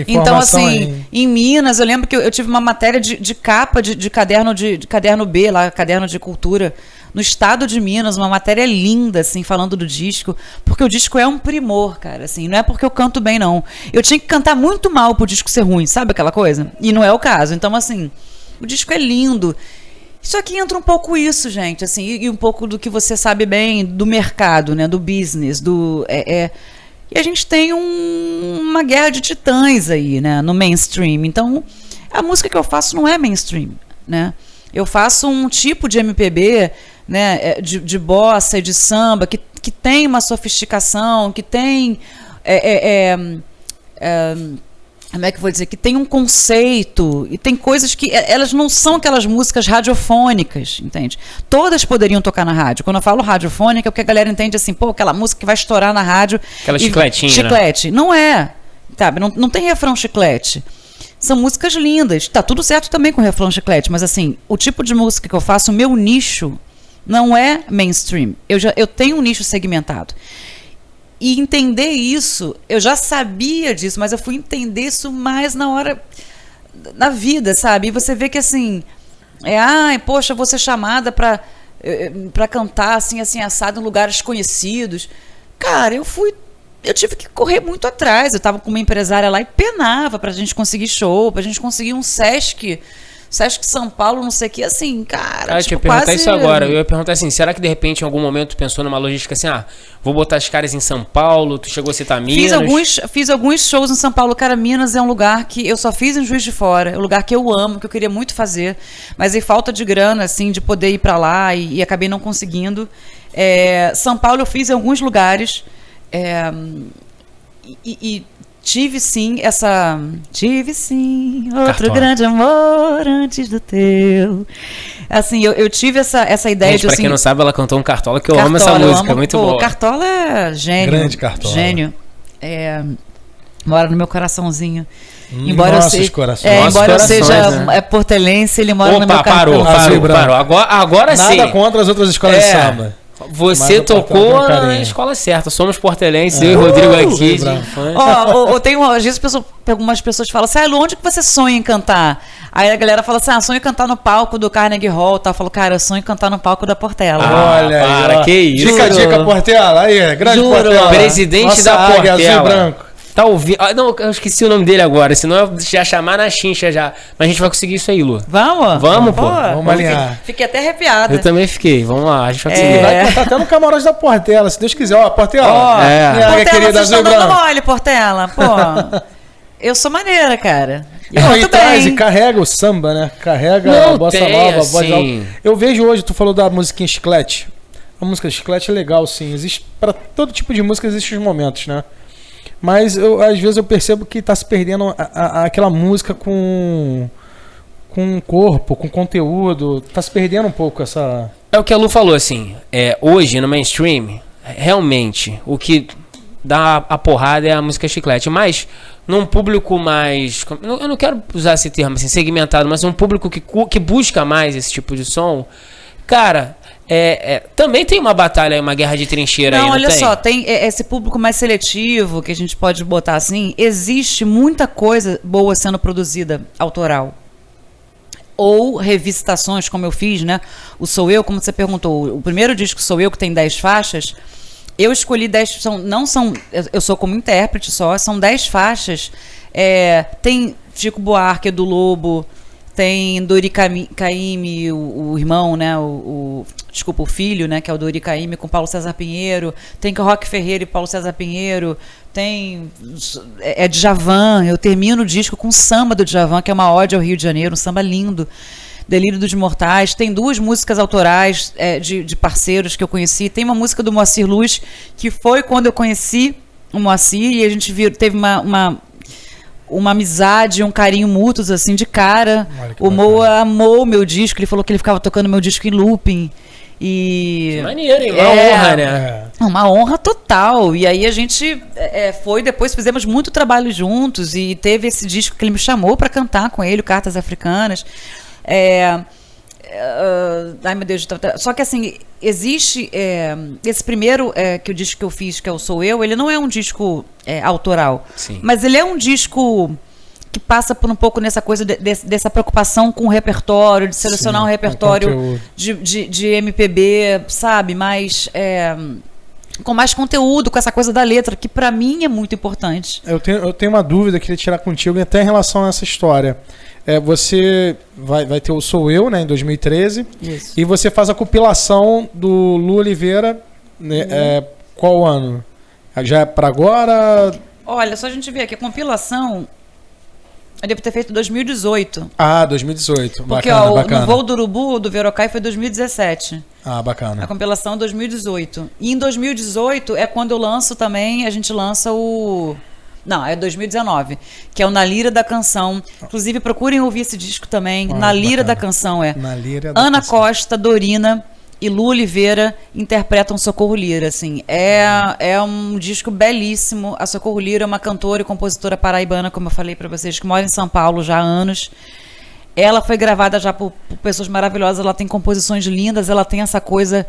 Então, assim, em Minas, eu lembro que eu tive uma matéria de capa de caderno de caderno B, lá, caderno de cultura, no estado de Minas, uma matéria linda, assim, falando do disco, porque o disco é um primor, cara, assim, não é porque eu canto bem, não. Eu tinha que cantar muito mal pro disco ser ruim, sabe aquela coisa? E não é o caso. Então, assim, o disco é lindo. Só que entra um pouco isso, gente, assim, e um pouco do que você sabe bem do mercado, né, do business, e a gente tem uma guerra de titãs aí, né, no mainstream. Então, a música que eu faço não é mainstream, né? Eu faço um tipo de MPB, né, de bossa e de samba, que tem uma sofisticação, que tem... como é que eu vou dizer? Que tem um conceito e tem coisas que elas não são aquelas músicas radiofônicas, entende? Todas poderiam tocar na rádio. Quando eu falo radiofônica, é porque a galera entende assim, pô, aquela música que vai estourar na rádio. Aquela chicletinha, chiclete. Né? Não é, sabe? Não tem refrão chiclete. São músicas lindas. Tá tudo certo também com refrão chiclete, mas assim, o tipo de música que eu faço, o meu nicho não é mainstream. Eu tenho um nicho segmentado. E entender isso, eu já sabia disso, mas eu fui entender isso mais na vida, sabe? E você vê que assim, poxa, vou ser chamada pra cantar assim, assado em lugares conhecidos. Cara, eu tive que correr muito atrás. Eu tava com uma empresária lá e penava pra gente conseguir show, pra gente conseguir um Sesc São Paulo, não sei o que, assim, cara, tipo, eu ia perguntar isso agora. Eu ia perguntar assim, será que de repente em algum momento tu pensou numa logística assim, vou botar as caras em São Paulo, tu chegou a citar Minas? Fiz alguns shows em São Paulo. Cara, Minas é um lugar que eu só fiz em Juiz de Fora, é um lugar que eu amo, que eu queria muito fazer, mas aí falta de grana, assim, de poder ir pra lá e acabei não conseguindo. São Paulo eu fiz em alguns lugares, tive sim outro Cartola. grande amor antes do teu. Assim, eu tive essa ideia. Gente, de pra assim, quem não sabe, ela cantou um Cartola, que eu amo essa música, é muito boa. Cartola é gênio. Grande Cartola. Gênio. Mora no meu coraçãozinho. Embora Nossos corações. Embora eu seja né? Portelense, ele mora no meu Parou. coração. Agora sim. Nada contra as outras escolas de samba. Você tocou na escola certa. Somos portelenses, eu e o Rodrigo aqui. Às vezes algumas pessoas falam assim, Lu, onde que você sonha em cantar? Aí a galera fala assim, sonho em cantar no palco do Carnegie Hall. Tá? Eu falo, cara, eu sonho em cantar no palco da Portela. Olha, que isso. Dica, Portela. Aí, grande Portela. Presidente nossa da Portela. Azul e branco. Tá ouvindo? Não, eu esqueci o nome dele agora, senão eu já chamar na chincha já. Mas a gente vai conseguir isso aí, Lu. Vamos, pô. Vamos alinhar. Fiquei até arrepiada. Eu também fiquei. Vamos lá, a gente vai conseguir. Vai cantar até no camarote da Portela, se Deus quiser. Ó, Portela. Portela, querida, vocês estão dando mole, Portela. Pô, eu sou maneira, cara. E traz, e carrega o samba, né? Carrega a bossa nova, a voz alta. Eu vejo hoje, tu falou da musiquinha chiclete. A música chiclete é legal, sim. Existe, para todo tipo de música existem os momentos, né? Mas às vezes eu percebo que está se perdendo aquela música com corpo, com conteúdo. Está se perdendo um pouco essa... É o que a Lu falou, assim. Hoje, no mainstream, realmente, o que dá a porrada é a música chiclete. Mas, num público mais... Eu não quero usar esse termo, assim, segmentado, mas um público que busca mais esse tipo de som... Cara... também tem uma batalha, uma guerra de trincheira aí, não olha tem? só, tem esse público mais seletivo, que a gente pode botar assim, existe muita coisa boa sendo produzida, autoral. Ou revisitações, como eu fiz, né? O Sou Eu, como você perguntou, o primeiro disco Sou Eu, que tem 10 faixas, eu escolhi 10, eu sou como intérprete só, são 10 faixas, tem Chico Buarque, Edu Lobo, tem Dori Caymmi, o irmão, né? Desculpa, o filho, né? Que é o Dori Caymmi com Paulo César Pinheiro. Tem Roque Ferreira e Paulo César Pinheiro. Tem Djavan. Eu termino o disco com samba do Djavan, que é uma ode ao Rio de Janeiro, um samba lindo. Delírio dos Mortais. Tem 2 músicas autorais de parceiros que eu conheci. Tem uma música do Moacir Luz, que foi quando eu conheci o Moacir, e a gente teve uma amizade, um carinho mútuos, assim, de cara. O Moa amou o meu disco, ele falou que ele ficava tocando meu disco em looping. E... Que maneiro, hein? Uma honra, né? Uma honra total. E aí a gente depois fizemos muito trabalho juntos, e teve esse disco que ele me chamou para cantar com ele, o Cartas Africanas. Ai, meu Deus. Só que, assim, existe esse primeiro que o disco que eu fiz, que é o Sou Eu, ele não é um disco autoral. Sim. Mas ele é um disco que passa por um pouco nessa coisa dessa preocupação com o repertório, de selecionar um repertório de MPB, sabe? Mais... com mais conteúdo, com essa coisa da letra, que pra mim é muito importante. Eu tenho uma dúvida que eu queria tirar contigo, até em relação a essa história. Você vai ter o Sou Eu, né, em 2013. Isso. E você faz a compilação do Lu Oliveira, né, qual ano? Já é pra agora? Olha, só a gente ver aqui, a compilação eu devo ter feito em 2018. Ah, 2018. Porque bacana. no Voo do Urubu, do Verocai, foi 2017. Ah, bacana. A compilação 2018. E em 2018 é quando eu lanço também, a gente lança o... Não, é 2019, que é o Na Lira da Canção. Inclusive, procurem ouvir esse disco também. Na Lira da Canção Na Lira da Ana Canção. Costa, Dorina e Lu Oliveira interpretam Socorro Lira, assim. É um disco belíssimo. A Socorro Lira é uma cantora e compositora paraibana, como eu falei para vocês, que mora em São Paulo já há anos. Ela foi gravada já por pessoas maravilhosas, ela tem composições lindas, ela tem essa coisa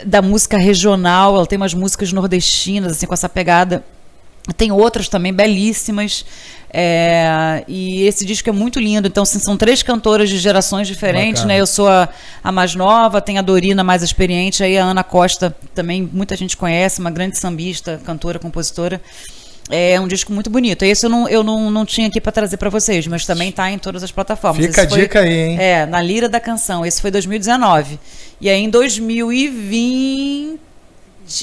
da música regional, ela tem umas músicas nordestinas, assim, com essa pegada. Tem outras também belíssimas, e esse disco é muito lindo. Então, assim, são 3 cantoras de gerações diferentes, né? Eu sou a mais nova, tem a Dorina mais experiente, aí a Ana Costa também muita gente conhece, uma grande sambista, cantora, compositora. É um disco muito bonito. Esse eu não tinha aqui para trazer para vocês, mas também tá em todas as plataformas. Fica a dica aí, hein? Na Lira da Canção. Esse foi 2019. E aí em 2020...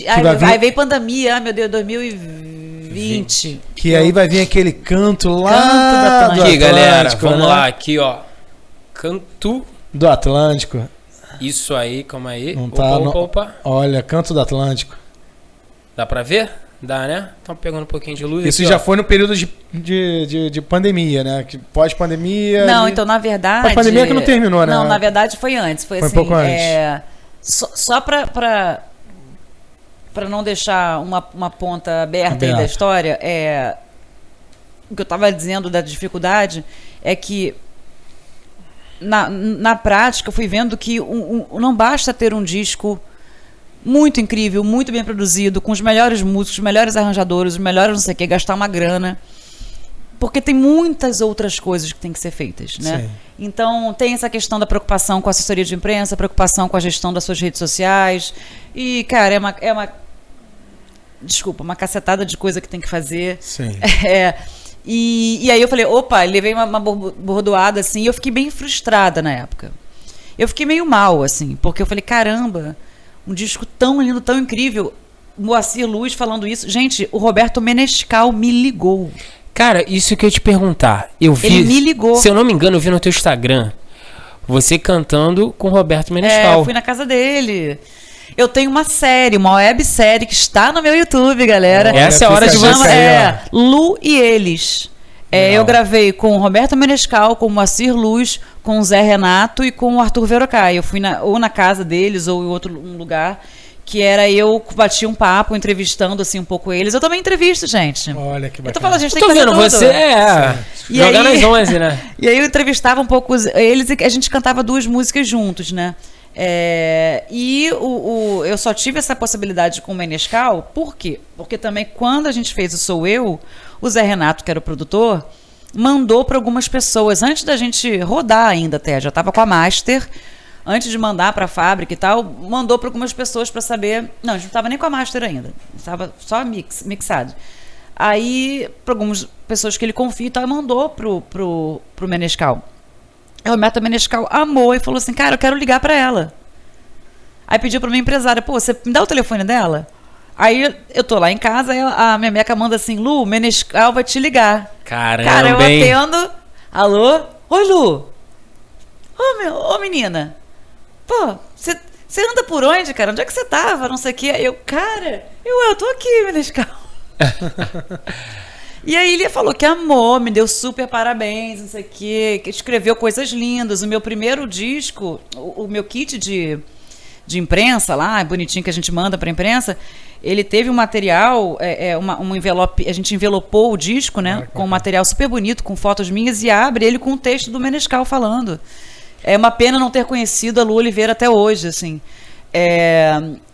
Aí veio pandemia, meu Deus, 2020. Que aí vai vir aquele canto lá Canto do Atlântico. Aqui, galera, Atlântico, vamos né? lá, aqui, ó. Canto Do Atlântico. Isso aí, calma aí. Não tá, Opa. Olha, Canto do Atlântico. Dá pra ver? Dá, né? Estão pegando um pouquinho de luz. Isso aqui, já ó. foi no período de pandemia, né? Que pós-pandemia... Não, então, na verdade... Pós-pandemia que não terminou, né? Não, na verdade foi antes. Foi assim, um pouco antes. Só pra não deixar uma ponta aberta aí da história, o que eu estava dizendo da dificuldade é que na prática eu fui vendo que não basta ter um disco muito incrível, muito bem produzido, com os melhores músicos, os melhores arranjadores, os melhores não sei o que, gastar uma grana. Porque tem muitas outras coisas que tem que ser feitas, né? Sim. Então, tem essa questão da preocupação com a assessoria de imprensa, preocupação com a gestão das suas redes sociais. E, cara, uma cacetada de coisa que tem que fazer. Sim. E aí eu falei, opa, levei uma bordoada, assim, e eu fiquei bem frustrada na época. Eu fiquei meio mal, assim, porque eu falei, caramba, um disco tão lindo, tão incrível. Moacir Luz falando isso. Gente, o Roberto Menescal me ligou. Cara, isso que eu ia te perguntar. Eu vi, ele me ligou. Se eu não me engano, eu vi no teu Instagram você cantando com o Roberto Menescal. Eu fui na casa dele. Eu tenho uma websérie que está no meu YouTube, galera. Essa é a hora de você. Lu e Eles. Eu gravei com o Roberto Menescal, com o Moacir Luz, com o Zé Renato e com o Arthur Verocai. Eu fui ou na casa deles ou em um lugar, que era eu bati um papo, entrevistando assim um pouco eles. Eu também entrevisto, gente. Olha que bacana. Eu tô falando, a gente tem tô que fazer vendo tudo. você, jogar nas 11, né? E aí eu entrevistava um pouco eles e a gente cantava 2 músicas juntos, né? Eu só tive essa possibilidade com o Menescal, por quê? Porque também quando a gente fez o Sou Eu, o Zé Renato, que era o produtor, mandou para algumas pessoas, antes da gente rodar ainda até, já estava com a master, antes de mandar para a fábrica e tal, mandou para algumas pessoas para saber, não, a gente não estava nem com a master ainda, estava só mixado. Aí, para algumas pessoas que ele confia e tal, mandou pro Menescal. O Roberto Menescal amou e falou assim, cara, eu quero ligar pra ela. Aí pediu pra minha empresária, pô, você me dá o telefone dela? Aí eu tô lá em casa, aí a minha meca manda assim, Lu, o Menescal vai te ligar. Caramba, cara, eu atendo, alô? Oi, Lu. Ô, menina. Pô, você anda por onde, cara? Onde é que você tava? Não sei o quê. Aí eu, cara, eu tô aqui, Menescal. E aí ele falou que amou, me deu super parabéns, não sei o quê, que escreveu coisas lindas. O meu primeiro disco, o meu kit de imprensa lá, bonitinho que a gente manda pra imprensa, ele teve um material, um envelope, a gente envelopou o disco, né, com um material super bonito, com fotos minhas, e abre ele com o texto do Menescal falando. É uma pena não ter conhecido a Lu Oliveira até hoje, assim.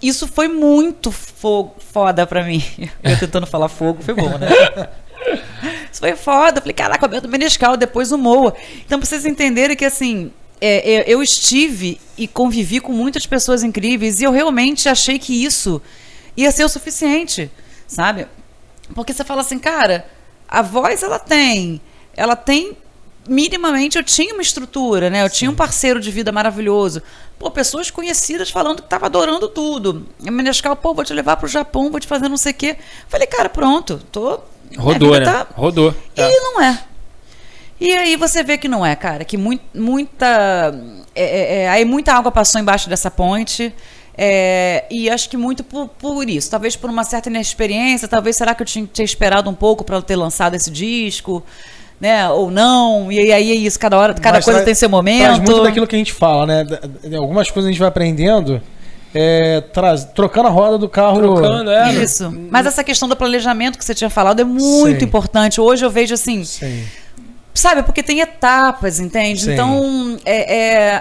Isso foi muito foda pra mim. Eu tentando falar fogo, foi bom, né? Isso foi foda. Eu falei, caraca, o Roberto Menescal, depois o Moa. Então, pra vocês entenderem que, assim, eu estive e convivi com muitas pessoas incríveis e eu realmente achei que isso ia ser o suficiente, sabe? Porque você fala assim, cara, a voz ela tem minimamente, eu tinha uma estrutura, né? Eu tinha um parceiro de vida maravilhoso. Pô, pessoas conhecidas falando que tava adorando tudo. O Menescal, pô, vou te levar pro Japão, vou te fazer não sei o quê. Falei, cara, pronto, rodou, né? Tá... Rodou. E não é. E aí você vê que não é, cara, que muita água passou embaixo dessa ponte. E acho que muito por isso, talvez por uma certa inexperiência, talvez será que eu tinha esperado um pouco para ter lançado esse disco, né, ou não, e aí é isso, cada coisa tem seu momento. Traz muito daquilo que a gente fala, né, algumas coisas a gente vai aprendendo, trocando a roda do carro. Isso, mas essa questão do planejamento que você tinha falado é muito importante, hoje eu vejo assim... Sim. Sabe, porque tem etapas, entende? Sim. Então,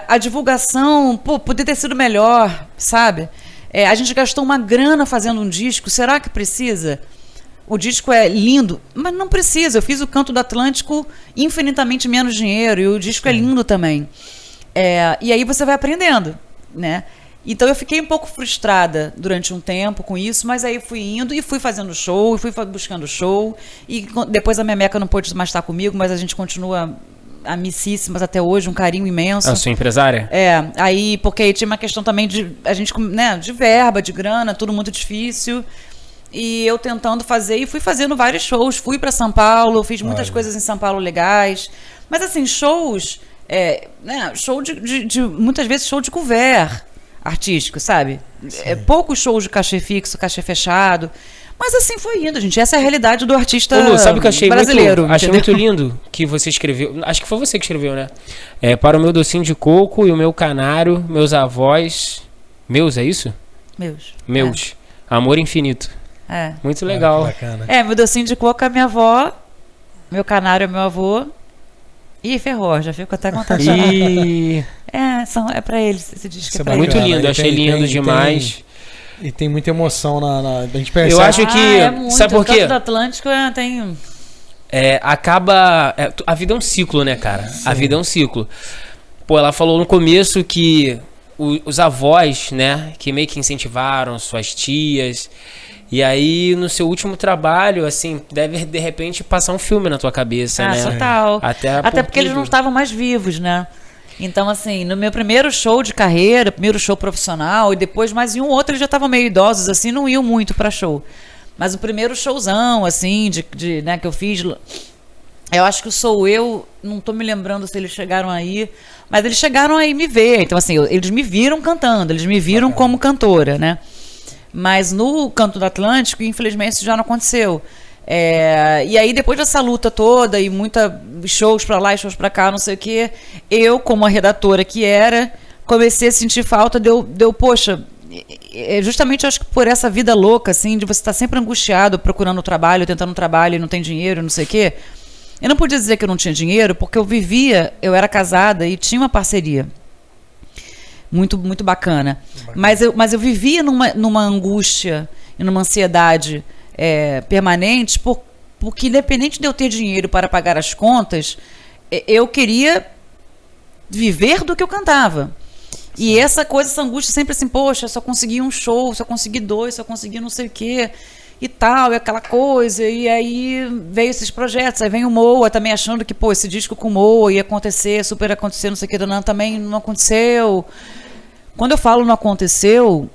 a divulgação, poderia ter sido melhor, sabe? A gente gastou uma grana fazendo um disco, será que precisa? O disco é lindo, mas não precisa. Eu fiz o Canto do Atlântico infinitamente menos dinheiro e o disco é lindo também. E aí você vai aprendendo, né? Então eu fiquei um pouco frustrada durante um tempo com isso, mas aí fui indo e fui fazendo show, e fui buscando show, e depois a minha Meca não pôde mais estar comigo, mas a gente continua amicíssimas até hoje, um carinho imenso. A sua empresária? Aí, porque aí tinha uma questão também de verba, de grana, tudo muito difícil, e eu tentando fazer, e fui fazendo vários shows, fui para São Paulo, fiz muitas coisas em São Paulo legais, mas assim, shows, show de muitas vezes show de couvert, artístico, sabe? Poucos shows de cachê fixo, cachê fechado. Mas assim foi indo, gente. Essa é a realidade do artista brasileiro. Sabe o que eu achei muito lindo que você escreveu? Acho que foi você que escreveu, né? Para o meu docinho de coco e o meu canário, meus avós... Meus, é isso? Meus. Amor infinito. Muito legal. Bacana. Meu docinho de coco é minha avó, meu canário é meu avô. Ih, ferrou, já fico até contando. E... É pra eles esse disco. Muito lindo, achei lindo demais. E tem muita emoção a gente percebe. Eu acho que... é muito. Sabe por O quê? Canto do Atlântico tem... A vida é um ciclo, né, cara? Sim. A vida é um ciclo. Pô, ela falou no começo que os avós, né, que meio que incentivaram, suas tias... E aí, no seu último trabalho, assim, deve, de repente, passar um filme na tua cabeça, né? Total. Até porque eles não estavam mais vivos, né? Então, assim, no meu primeiro show de carreira, primeiro show profissional, e depois mais um outro, eles já estavam meio idosos, assim, não iam muito pra show. Mas o primeiro showzão, assim, né, que eu fiz... Eu acho que o Sou Eu, não tô me lembrando se eles chegaram aí, mas eles chegaram aí me ver. Então, assim, eles me viram cantando, eles me viram como cantora, né? Mas no Canto do Atlântico, infelizmente, isso já não aconteceu. E aí, depois dessa luta toda e muita shows pra lá e shows pra cá, não sei o quê, eu, como a redatora que era, comecei a sentir falta poxa, justamente acho que por essa vida louca, assim, de você estar sempre angustiado, procurando trabalho, tentando trabalho e não tem dinheiro, não sei o quê. Eu não podia dizer que eu não tinha dinheiro, porque eu era casada e tinha uma parceria. Muito, muito bacana. Mas eu vivia numa angústia e numa ansiedade permanente, porque independente de eu ter dinheiro para pagar as contas, eu queria viver do que eu cantava. Sim. E essa angústia sempre assim, poxa, só consegui um show, só consegui 2, só consegui não sei o quê, e tal, e aquela coisa. E aí veio esses projetos, aí vem o Moa também achando que, esse disco com o Moa ia acontecer, super acontecer, não sei o que, também não aconteceu. Quando eu falo não aconteceu,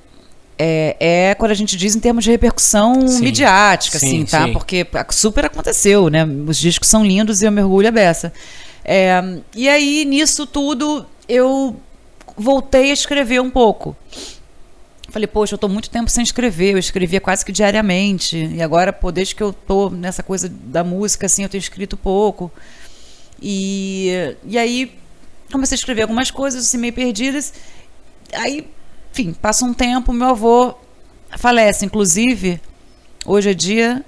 quando a gente diz em termos de repercussão midiática, sim, assim, tá? Sim. Porque super aconteceu, né? Os discos são lindos e eu mergulho a beça. E aí, nisso tudo, eu voltei a escrever um pouco. Falei, poxa, eu tô muito tempo sem escrever, eu escrevia quase que diariamente, e agora, desde que eu tô nessa coisa da música, assim, eu tenho escrito pouco. E aí, comecei a escrever algumas coisas, assim, meio perdidas. Aí, enfim, passa um tempo, meu avô falece, inclusive, hoje é dia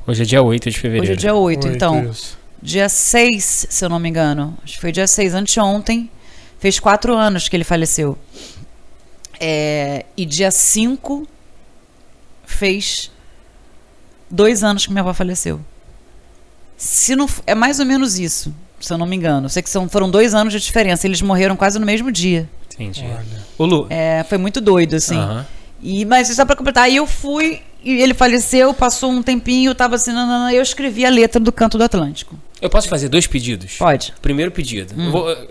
8 de fevereiro. Hoje é dia 8, então, isso. Dia 6, se eu não me engano, acho que foi dia 6, anteontem, fez 4 anos que ele faleceu. E dia 5 fez 2 anos que minha avó faleceu. Se não, é mais ou menos isso, se eu não me engano. Eu sei que foram 2 anos de diferença, eles morreram quase no mesmo dia. Entendi. O Lu. Foi muito doido, assim. Mas só pra completar, aí eu fui, e ele faleceu, passou um tempinho, eu tava assim, eu escrevi a letra do Canto do Atlântico. Eu posso fazer 2 pedidos? Pode. Primeiro pedido.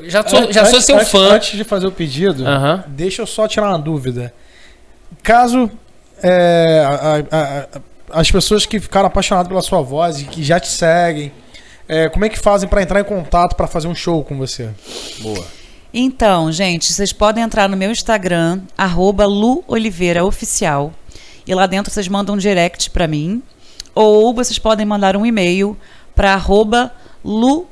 Já sou seu fã. Antes de fazer o pedido, deixa eu só tirar uma dúvida. Caso as pessoas que ficaram apaixonadas pela sua voz e que já te seguem, como é que fazem pra entrar em contato pra fazer um show com você? Boa. Então, gente, vocês podem entrar no meu Instagram, @luoliveiraoficial, e lá dentro vocês mandam um direct pra mim, ou vocês podem mandar um e-mail para @lu...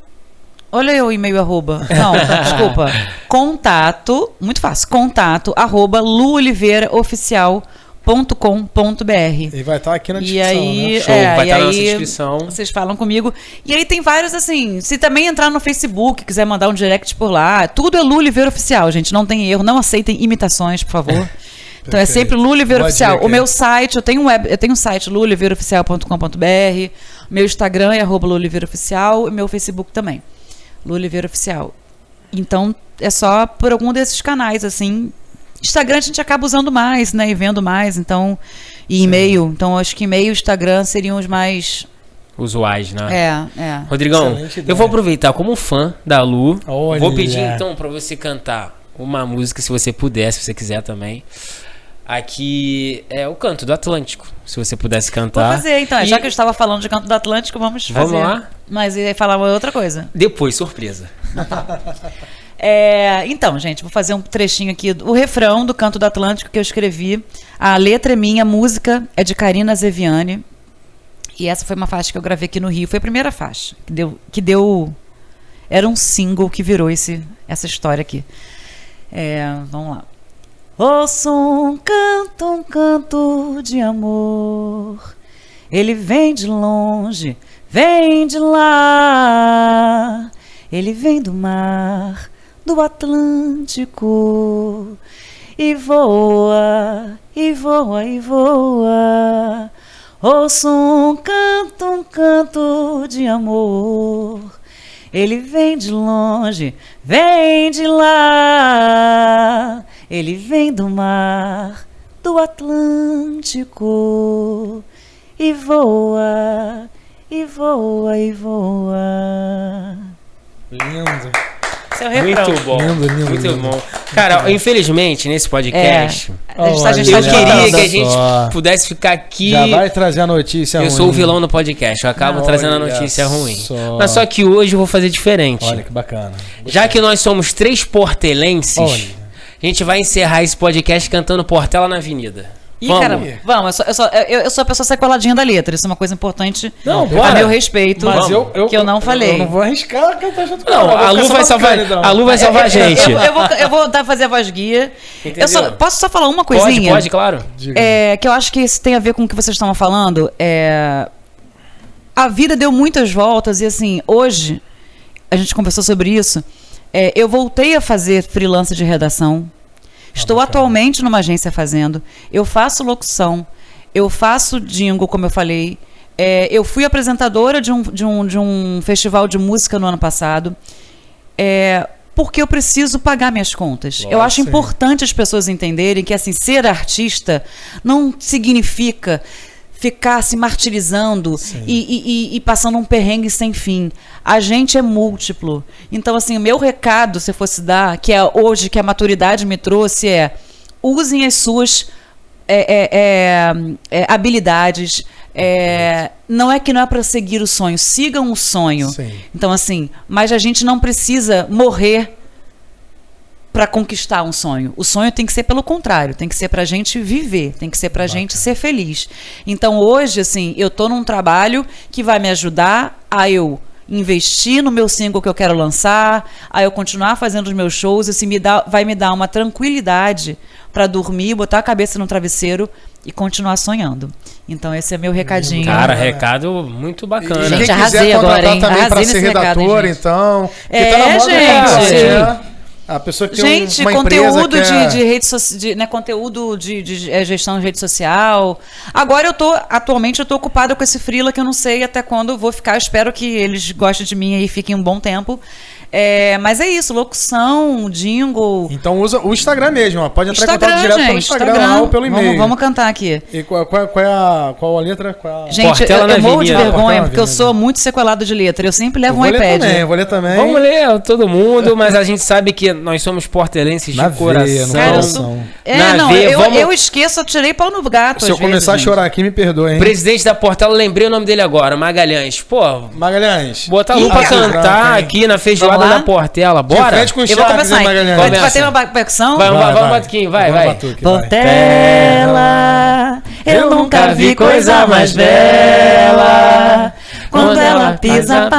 Olha eu, e-mail arroba. Não, desculpa. Contato, muito fácil, contato @luoliveiraoficial.com.br. E vai estar aqui na descrição, e aí, né? Show, vai estar na nossa descrição. Vocês falam comigo. E aí tem vários, assim, se também entrar no Facebook, quiser mandar um direct por lá, tudo é Lu Oliveira Oficial, gente, não tem erro, não aceitem imitações, por favor. Então é sempre Lu Oliveira Oficial. O meu site, eu tenho um site, luoliveiraoficial.com.br, meu Instagram é @luoliveiraoficial, e meu Facebook também, Lu Oliveira Oficial. Então é só por algum desses canais, assim. Instagram a gente acaba usando mais, né, e vendo mais, então, e e-mail, então acho que e-mail e Instagram seriam os mais usuais, né? Rodrigão, eu vou aproveitar como fã da Lu, Olha. Vou pedir então pra você cantar uma música, se você puder, se você quiser também. Aqui é o Canto do Atlântico, se você pudesse cantar. Vou fazer então, já que eu estava falando de Canto do Atlântico, vamos fazer. Vamos lá? Mas ia falar outra coisa. Depois, surpresa. Então, gente, vou fazer um trechinho aqui, o refrão do Canto do Atlântico que eu escrevi. A letra é minha, a música é de Karina Zeviani. E essa foi uma faixa que eu gravei aqui no Rio. Foi a primeira faixa que deu era um single que virou essa história aqui. Vamos lá. Ouço um canto de amor. Ele vem de longe, vem de lá. Ele vem do mar, do Atlântico. e voa, e voa, e voa. Ouço um canto de amor. Ele vem de longe, vem de lá. Ele vem do mar, do Atlântico. E voa, e voa, e voa. Lindo. Seu refrão. Muito bom. Lindo, lindo, muito lindo. bom. Cara, infelizmente, nesse podcast, A gente eu tá queria que a olha gente só. pudesse ficar aqui. Já vai trazer a notícia Eu ruim. sou o vilão no podcast, eu acabo trazendo a Olha notícia ruim. só. Mas só que hoje eu vou fazer diferente. Olha que bacana. Já que nós somos 3 portelenses, Olha. a gente vai encerrar esse podcast cantando Portela na Avenida. Ih, Vamos. cara, vamos, eu sou a pessoa secoladinha da letra, isso é uma coisa importante Não, a bora. meu respeito, Mas que eu não falei. Eu não vou arriscar cantar junto com Não, ela. a Lu vai salvar, a Lu vai salvar a gente. Eu vou fazer a voz guia. Entendeu? Posso só falar uma coisinha? Pode, claro. Diga. Que eu acho que isso tem a ver com o que vocês estavam falando. A vida deu muitas voltas e assim, hoje, a gente conversou sobre isso, eu voltei a fazer freelance de redação. Estou atualmente numa agência fazendo. Eu faço locução. Eu faço jingle, como eu falei. Eu fui apresentadora de um festival de música no ano passado. Porque eu preciso pagar minhas contas. Lógico, eu acho sim. importante as pessoas entenderem que assim, ser artista não significa ficar se martirizando e passando um perrengue sem fim. A gente é múltiplo. Então, assim, o meu recado, se eu fosse dar, que é hoje que a maturidade me trouxe, usem as suas habilidades. Não é que não é para seguir o sonho, sigam o sonho. Sim. Então, assim, mas a gente não precisa morrer para conquistar um sonho. O sonho tem que ser pelo contrário, tem que ser pra gente viver, tem que ser pra gente ser feliz. Então hoje, assim, eu tô num trabalho que vai me ajudar a eu investir no meu single que eu quero lançar, a eu continuar fazendo os meus shows, assim, vai me dar uma tranquilidade para dormir, botar a cabeça no travesseiro e continuar sonhando. Então esse é meu recadinho. Cara, recado muito bacana. E Gente, quem arrasei quiser contratar agora, hein? também Arrasei pra nesse ser recado, hein, redator, gente? então. Porque tá na moda, gente. né? A pessoa que tem Gente, uma conteúdo empresa de rede social, conteúdo de gestão de rede social. Agora atualmente eu tô ocupada com esse freela que eu não sei até quando eu vou ficar. Espero que eles gostem de mim e fiquem um bom tempo. Mas é isso, locução, jingle. Então usa o Instagram mesmo, ó. Pode entrar em Instagram, contato direto pelo gente, Instagram lá ou pelo e-mail. Vamos cantar aqui. E qual a letra? Qual a... Gente, Portela na eu morro de Avenida. vergonha, Portela na porque eu Avenida. sou muito sequelada de letra. Eu sempre levo um vou ler iPad. também, vou ler também. Vamos ler todo mundo, mas a gente sabe que nós somos portelenses de Na veia, coração. no Cara, eu coração. sou... Na não, veia, vamos- eu esqueço, eu tirei pau no gato. Se eu às vezes, começar a gente. chorar aqui, me perdoe, hein? Presidente da Portela, lembrei o nome dele agora, Magalhães. Pô, Magalhães. botar a Lu pra Ih, cantar branco, hein? aqui na feijoada Vamos lá? da Portela, De bora? frente com o Eu vou Charles, começar, hein, hein? Magalhães? Vai Começa. ter uma percussão? Vai, Vai. Batuquinho, vai. Batuque, vai. Portela, eu nunca vi coisa mais bela. Quando ela pisa a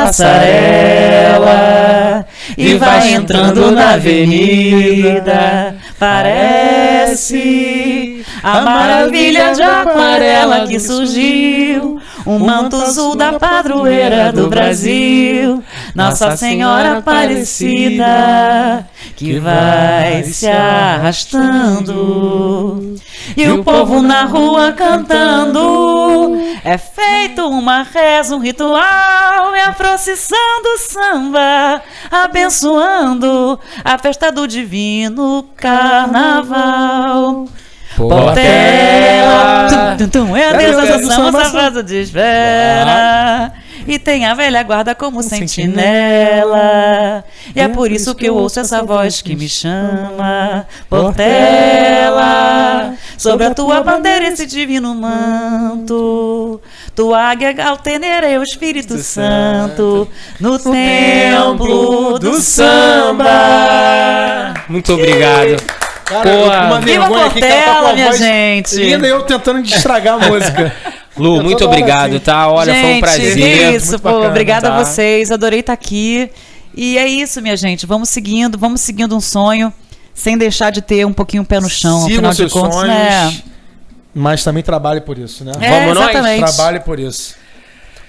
passarela e vai entrando na avenida, parece a maravilha de aquarela que surgiu, um manto azul da padroeira do Brasil, Nossa Senhora Aparecida, que vai se arrastando. E o povo na rua cantando, é feito uma reza, um ritual, é a procissão do samba, abençoando a festa do divino carnaval. Portela, tum, tum, tum, é a deusa do samba, safada de espera. E tem a velha guarda como sentinela. E é por isso que eu ouço essa voz que me chama. Portela, sobre a tua bandeira esse divino manto. Tua águia alteneira é o Espírito Santo no templo do samba. Muito obrigado. Cara, Pô, uma viva vergonha aqui, que ela tá com Portela, a minha voz gente. linda e eu tentando estragar a música. Lu, Eu muito toda hora obrigado, assim. tá? Olha, foi um Gente, prazer. que isso, muito pô, bacana, obrigada tá? a vocês, adorei estar aqui. E é isso, minha gente, vamos seguindo um sonho, sem deixar de ter um pouquinho o pé no chão, Siga afinal os de seus contas, sonhos, né? mas também trabalhe por isso, né? Vamos nós? exatamente. Trabalhe por isso.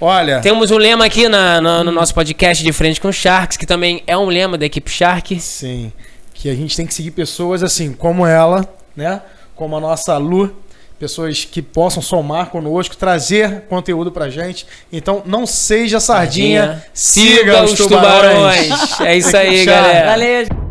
Olha, Temos um lema aqui no nosso podcast De Frente com Sharks, que também é um lema da equipe Shark. sim, que a gente tem que seguir pessoas assim, como ela, né? Como a nossa Lu, pessoas que possam somar conosco, trazer conteúdo pra gente. Então, não seja sardinha, siga os tubarões. É isso aí, Tchau. galera. Valeu.